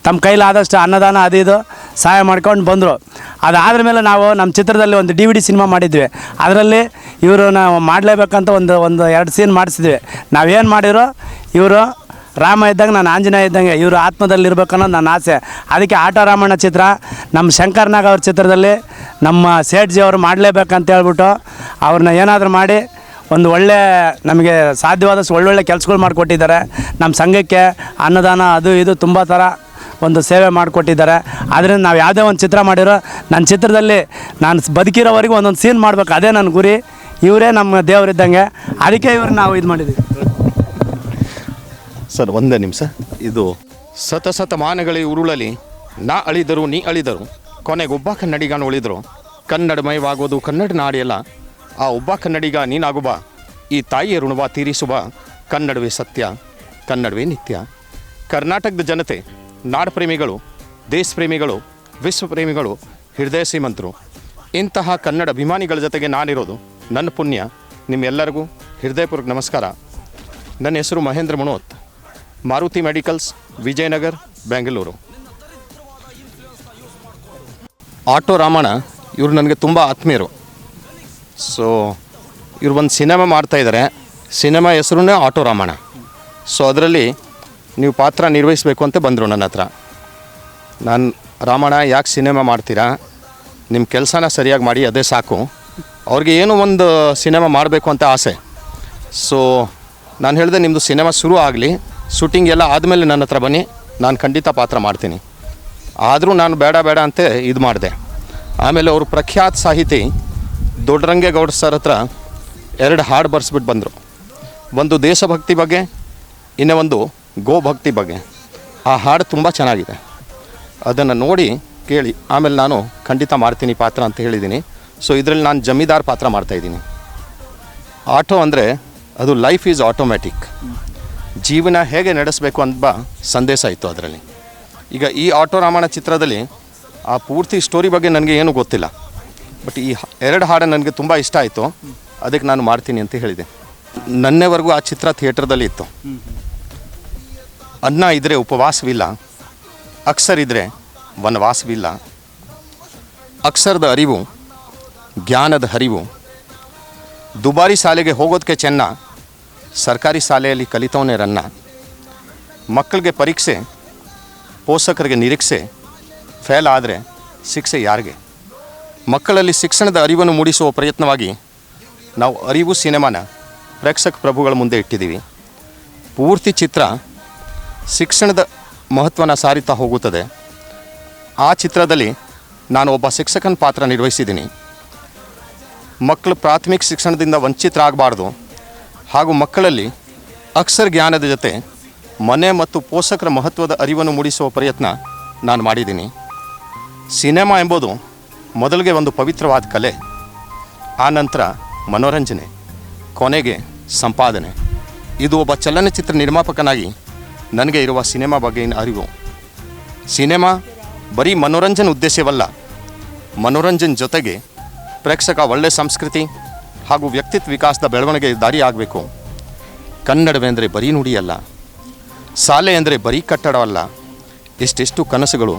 ತಮ್ಮ ಕೈಲಾದಷ್ಟು ಅನ್ನದಾನ ಅದು ಇದು ಸಹಾಯ ಮಾಡ್ಕೊಂಡು ಬಂದರು. ಅದಾದ ಮೇಲೆ ನಾವು ನಮ್ಮ ಚಿತ್ರದಲ್ಲಿ ಒಂದು DVD ಸಿನಿಮಾ ಮಾಡಿದ್ವಿ. ಅದರಲ್ಲಿ ಇವರು ನಾವು ಮಾಡಲೇಬೇಕಂತ ಒಂದು 2 ಸೀನ್ ಮಾಡಿಸಿದ್ವಿ. ನಾವೇನು ಮಾಡಿರೋ, ಇವರು ರಾಮ ಇದ್ದಂಗೆ ನಾನು ಆಂಜನೇಯ ಇದ್ದಂಗೆ ಇವರು ಆತ್ಮದಲ್ಲಿರ್ಬೇಕನ್ನೋದು ನನ್ನ ಆಸೆ. ಅದಕ್ಕೆ ಆಟೋ ರಾಮಣ್ಣ ಚಿತ್ರ ನಮ್ಮ ಶಂಕರ್ನಾಗ್ ಅವ್ರ ಚಿತ್ರದಲ್ಲಿ ನಮ್ಮ ಸೇಠ್ಜಿ ಅವರು ಮಾಡಲೇಬೇಕಂತ ಹೇಳ್ಬಿಟ್ಟು ಅವ್ರನ್ನ ಏನಾದರೂ ಮಾಡಿ ಒಂದು ಒಳ್ಳೆ ನಮಗೆ ಸಾಧ್ಯವಾದಷ್ಟು ಒಳ್ಳೊಳ್ಳೆ ಕೆಲಸಗಳು ಮಾಡಿಕೊಟ್ಟಿದ್ದಾರೆ. ನಮ್ಮ ಸಂಘಕ್ಕೆ ಅನ್ನದಾನ ಅದು ಇದು ತುಂಬ ಥರ ಒಂದು ಸೇವೆ ಮಾಡಿಕೊಟ್ಟಿದ್ದಾರೆ. ಆದ್ದರಿಂದ ನಾವು ಯಾವುದೇ ಒಂದು ಚಿತ್ರ ಮಾಡಿರೋ, ನನ್ನ ಚಿತ್ರದಲ್ಲಿ ನಾನು ಬದುಕಿರೋವರೆಗೂ ಒಂದೊಂದು ಸೀನ್ ಮಾಡಬೇಕು, ಅದೇ ನನ್ನ ಗುರಿ. ಇವರೇ ನಮ್ಮ ದೇವರಿದ್ದಂಗೆ, ಅದಕ್ಕೆ ಇವ್ರು ನಾವು ಇದು ಮಾಡಿದ್ದೀವಿ. ಸರ್ ಒಂದೇ ನಿಮಿಷ. ಇದು ಶತಮಾನಗಳೇ ಉರುಳಲಿ, ನಾ ಅಳಿದರು ನೀ ಅಳಿದರು, ಕೊನೆಗೊಬ್ಬ ಕನ್ನಡಿಗನ ಉಳಿದರು. ಕನ್ನಡಮಯವಾಗೋದು ಕನ್ನಡ ನಾಡಿಯಲ್ಲ, ಆ ಒಬ್ಬ ಕನ್ನಡಿಗ ನೀನಾಗುವ, ಈ ತಾಯಿಯ ಋಣವ ತೀರಿಸುವ. ಕನ್ನಡವೇ ಸತ್ಯ, ಕನ್ನಡವೇ ನಿತ್ಯ. ಕರ್ನಾಟಕದ ಜನತೆ, ನಾಡಪ್ರೇಮಿಗಳು, ದೇಶ ಪ್ರೇಮಿಗಳು, ವಿಶ್ವ ಪ್ರೇಮಿಗಳು, ಹೃದಯ ಶ್ರೀಮಂತರು, ಇಂತಹ ಕನ್ನಡ ಅಭಿಮಾನಿಗಳ ಜೊತೆಗೆ ನಾನಿರೋದು ನನ್ನ ಪುಣ್ಯ. ನಿಮ್ಮೆಲ್ಲರಿಗೂ ಹೃದಯಪೂರ್ವಕ ನಮಸ್ಕಾರ. ನನ್ನ ಹೆಸರು ಮಹೇಂದ್ರ ಮುಣೋತ್, ಮಾರುತಿ ಮೆಡಿಕಲ್ಸ್, ವಿಜಯನಗರ್, ಬೆಂಗಳೂರು. ಆಟೋ ರಾಮಣ್ಣ ಇವರು ನನಗೆ ತುಂಬ ಆತ್ಮೀಯರು. ಸೊ ಇವರು ಒಂದು ಸಿನಿಮಾ ಮಾಡ್ತಾಯಿದ್ದಾರೆ. ಸಿನಿಮಾ ಹೆಸರು ಆಟೋ ರಾಮಣ್ಣ. ಸೊ ಅದರಲ್ಲಿ ನೀವು ಪಾತ್ರ ನಿರ್ವಹಿಸಬೇಕು ಅಂತ ಬಂದರು ನನ್ನ ಹತ್ರ. ನಾನು ರಾಮಣ್ಣ ಯಾಕೆ ಸಿನಿಮಾ ಮಾಡ್ತೀರಾ, ನಿಮ್ಮ ಕೆಲಸನ ಸರಿಯಾಗಿ ಮಾಡಿ, ಅದೇ ಸಾಕು. ಅವ್ರಿಗೆ ಏನೋ ಒಂದು ಸಿನಿಮಾ ಮಾಡಬೇಕು ಅಂತ ಆಸೆ. ಸೊ ನಾನು ಹೇಳಿದೆ, ನಿಮ್ಮದು ಸಿನಿಮಾ ಶುರು ಆಗಲಿ, ಶೂಟಿಂಗ್ ಎಲ್ಲ ಆದಮೇಲೆ ನನ್ನ ಹತ್ರ ಬನ್ನಿ, ನಾನು ಖಂಡಿತ ಪಾತ್ರ ಮಾಡ್ತೀನಿ. ಆದರೂ ನಾನು ಬೇಡ ಅಂತ ಇದು ಮಾಡಿದೆ. ಆಮೇಲೆ ಅವರು ಪ್ರಖ್ಯಾತ ಸಾಹಿತಿ ದೊಡ್ಡರಂಗೇಗೌಡ ಸರ್ ಹತ್ರ 2 ಹಾಡು ಬರ್ಸ್ಬಿಟ್ಟು ಬಂದರು. ಒಂದು ದೇಶಭಕ್ತಿ ಬಗ್ಗೆ, ಇನ್ನೂ ಒಂದು ಗೋಭಕ್ತಿ ಬಗ್ಗೆ. ಆ ಹಾಡು ತುಂಬ ಚೆನ್ನಾಗಿದೆ. ಅದನ್ನು ನೋಡಿ ಕೇಳಿ ಆಮೇಲೆ ನಾನು ಖಂಡಿತ ಮಾಡ್ತೀನಿ ಪಾತ್ರ ಅಂತ ಹೇಳಿದ್ದೀನಿ. ಸೊ ಇದರಲ್ಲಿ ನಾನು ಜಮೀದಾರ್ ಪಾತ್ರ ಮಾಡ್ತಾಯಿದ್ದೀನಿ. ಆಟೋ ಅಂದರೆ ಅದು ಲೈಫ್ ಈಸ್ ಆಟೋಮ್ಯಾಟಿಕ್, ಜೀವನ ಹೇಗೆ ನಡೆಸಬೇಕು ಅಂತ ಸಂದೇಶ ಇತ್ತು ಅದರಲ್ಲಿ. ಈಗ ಈ ಆಟೋ ರಾಮಾಯಣ ಚಿತ್ರದಲ್ಲಿ ಆ ಪೂರ್ತಿ ಸ್ಟೋರಿ ಬಗ್ಗೆ ನನಗೆ ಏನೂ ಗೊತ್ತಿಲ್ಲ, ಬಟ್ ಈ 2 ಹಾಡು ನನಗೆ ತುಂಬ ಇಷ್ಟ ಆಯಿತು, ಅದಕ್ಕೆ ನಾನು ಮಾಡ್ತೀನಿ ಅಂತ ಹೇಳಿದೆ. ನನ್ನೆವರೆಗೂ ಆ ಚಿತ್ರ ಥಿಯೇಟರ್ದಲ್ಲಿ ಇತ್ತು. ಅನ್ನ ಇದ್ದರೆ ಉಪವಾಸವಿಲ್ಲ, ಅಕ್ಷರ ಇದ್ದರೆ ವನವಾಸವಿಲ್ಲ, ಅಕ್ಷರದ ಅರಿವು ಜ್ಞಾನದ ಹರಿವು, ದುಬಾರಿ ಶಾಲೆಗೆ ಹೋಗೋದಕ್ಕೆ ಚೆನ್ನ, ಸರ್ಕಾರಿ ಶಾಲೆಯಲ್ಲಿ ಕಲಿತವನೇ ರನ್ನ, ಮಕ್ಕಳಿಗೆ ಪರೀಕ್ಷೆ ಪೋಷಕರಿಗೆ ನಿರೀಕ್ಷೆ, ಫೇಲ್ ಆದರೆ ಶಿಕ್ಷೆ ಯಾರಿಗೆ. ಮಕ್ಕಳಲ್ಲಿ ಶಿಕ್ಷಣದ ಅರಿವನ್ನು ಮೂಡಿಸುವ ಪ್ರಯತ್ನವಾಗಿ ನಾವು ಅರಿವು ಸಿನಿಮಾನ ಪ್ರೇಕ್ಷಕ ಪ್ರಭುಗಳ ಮುಂದೆ ಇಟ್ಟಿದ್ದೀವಿ. ಪೂರ್ತಿ ಚಿತ್ರ ಶಿಕ್ಷಣದ ಮಹತ್ವನ ಸಾರಿತಾ ಹೋಗುತ್ತದೆ. ಆ ಚಿತ್ರದಲ್ಲಿ ನಾನು ಒಬ್ಬ ಶಿಕ್ಷಕನ ಪಾತ್ರ ನಿರ್ವಹಿಸಿದ್ದೀನಿ. ಮಕ್ಕಳು ಪ್ರಾಥಮಿಕ ಶಿಕ್ಷಣದಿಂದ ವಂಚಿತರಾಗಬಾರ್ದು ಹಾಗೂ ಮಕ್ಕಳಲ್ಲಿ ಅಕ್ಷರ ಜ್ಞಾನದ ಜೊತೆ ಮನೆ ಮತ್ತು ಪೋಷಕರ ಮಹತ್ವದ ಅರಿವನ್ನು ಮೂಡಿಸುವ ಪ್ರಯತ್ನ ನಾನು ಮಾಡಿದ್ದೀನಿ. ಸಿನಿಮಾ ಎಂಬುದು ಮೊದಲಿಗೆ ಒಂದು ಪವಿತ್ರವಾದ ಕಲೆ, ಆನಂತರ ಮನೋರಂಜನೆ, ಕೊನೆಗೆ ಸಂಪಾದನೆ. ಇದು ಒಬ್ಬ ಚಲನಚಿತ್ರ ನಿರ್ಮಾಪಕನಾಗಿ ನನಗೆ ಇರುವ ಸಿನಿಮಾ ಬಗೆಗಿನ ಅರಿವು. ಸಿನಿಮಾ ಬರೀ ಮನೋರಂಜನೆ ಉದ್ದೇಶವಲ್ಲ, ಮನೋರಂಜನೆ ಜೊತೆಗೆ ಪ್ರೇಕ್ಷಕ ಒಳ್ಳೆಯ ಸಂಸ್ಕೃತಿ ಹಾಗೂ ವ್ಯಕ್ತಿತ್ವ ವಿಕಾಸದ ಬೆಳವಣಿಗೆ ದಾರಿ ಆಗಬೇಕು. ಕನ್ನಡವೆಂದರೆ ಬರೀ ನುಡಿಯಲ್ಲ, ಶಾಲೆ ಅಂದರೆ ಬರೀ ಕಟ್ಟಡವಲ್ಲ, ಎಷ್ಟೆಷ್ಟು ಕನಸುಗಳು,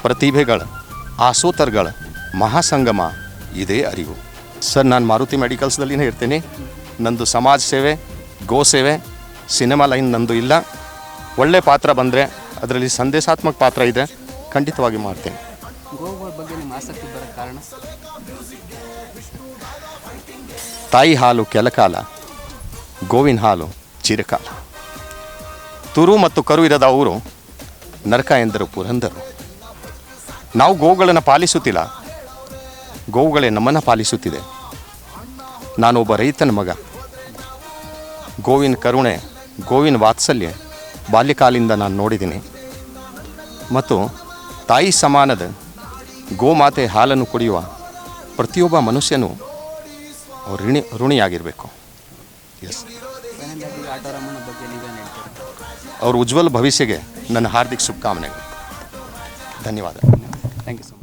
ಪ್ರತಿಭೆಗಳ ಆಸೋತರಗಳ ಮಹಾಸಂಗಮ ಇದೇ ಅರಿವು. ಸರ್, ನಾನು ಮಾರುತಿ ಮೆಡಿಕಲ್ಸ್ದಲ್ಲಿನೇ ಇರ್ತೀನಿ. ನಂದು ಸಮಾಜ ಸೇವೆ, ಗೋ ಸೇವೆ, ಸಿನಿಮಾ ಲೈನ್ ನಂದು ಇಲ್ಲ. ಒಳ್ಳೆ ಪಾತ್ರ ಬಂದರೆ ಅದರಲ್ಲಿ ಸಂದೇಶಾತ್ಮಕ ಪಾತ್ರ ಇದೆ, ಖಂಡಿತವಾಗಿ ಮಾಡ್ತೀನಿ. ಗೋವುಗಳ ಬಗ್ಗೆ ನಿಮ್ಮ ಆಸಕ್ತಿ ಬರೋಕ್ಕೆ ಕಾರಣ? ತಾಯಿ ಹಾಲು ಕೆಲಕಾಲ, ಗೋವಿನ ಹಾಲು ಚಿರಕಾಲ. ತುರು ಮತ್ತು ಕರು ಇರದ ಅವರು ನರಕ ಎಂದರು ಪುರಂದರು. ನಾವು ಗೋವುಗಳನ್ನು ಪಾಲಿಸುತ್ತಿಲ್ಲ, ಗೋವುಗಳೇ ನಮ್ಮನ್ನು ಪಾಲಿಸುತ್ತಿದೆ. ನಾನೊಬ್ಬ ರೈತನ ಮಗ. ಗೋವಿನ ಕರುಣೆ, ಗೋವಿನ ವಾತ್ಸಲ್ಯ ಬಾಲ್ಯಕಾಲಿಂದ ನಾನು ನೋಡಿದ್ದೀನಿ. ಮತ್ತು ತಾಯಿ ಸಮಾನದ ಗೋಮಾತೆ ಹಾಲನ್ನು ಕುಡಿಯುವ ಪ್ರತಿಯೊಬ್ಬ ಮನುಷ್ಯನೂ ಅವರು ಋಣಿಯಾಗಿರಬೇಕು. ಎಸ್, ಆಟೋ ರಾಮಣ್ಣ ಬಗ್ಗೆ ನೀವೇನು ಹೇಳ್ತೀರಾ? ಅವ್ರ ಉಜ್ವಲ ಭವಿಷ್ಯಗೆ ನನ್ನ ಹಾರ್ದಿಕ ಶುಭಕಾಮನೆಗಳು. ಧನ್ಯವಾದ. Thank you so much.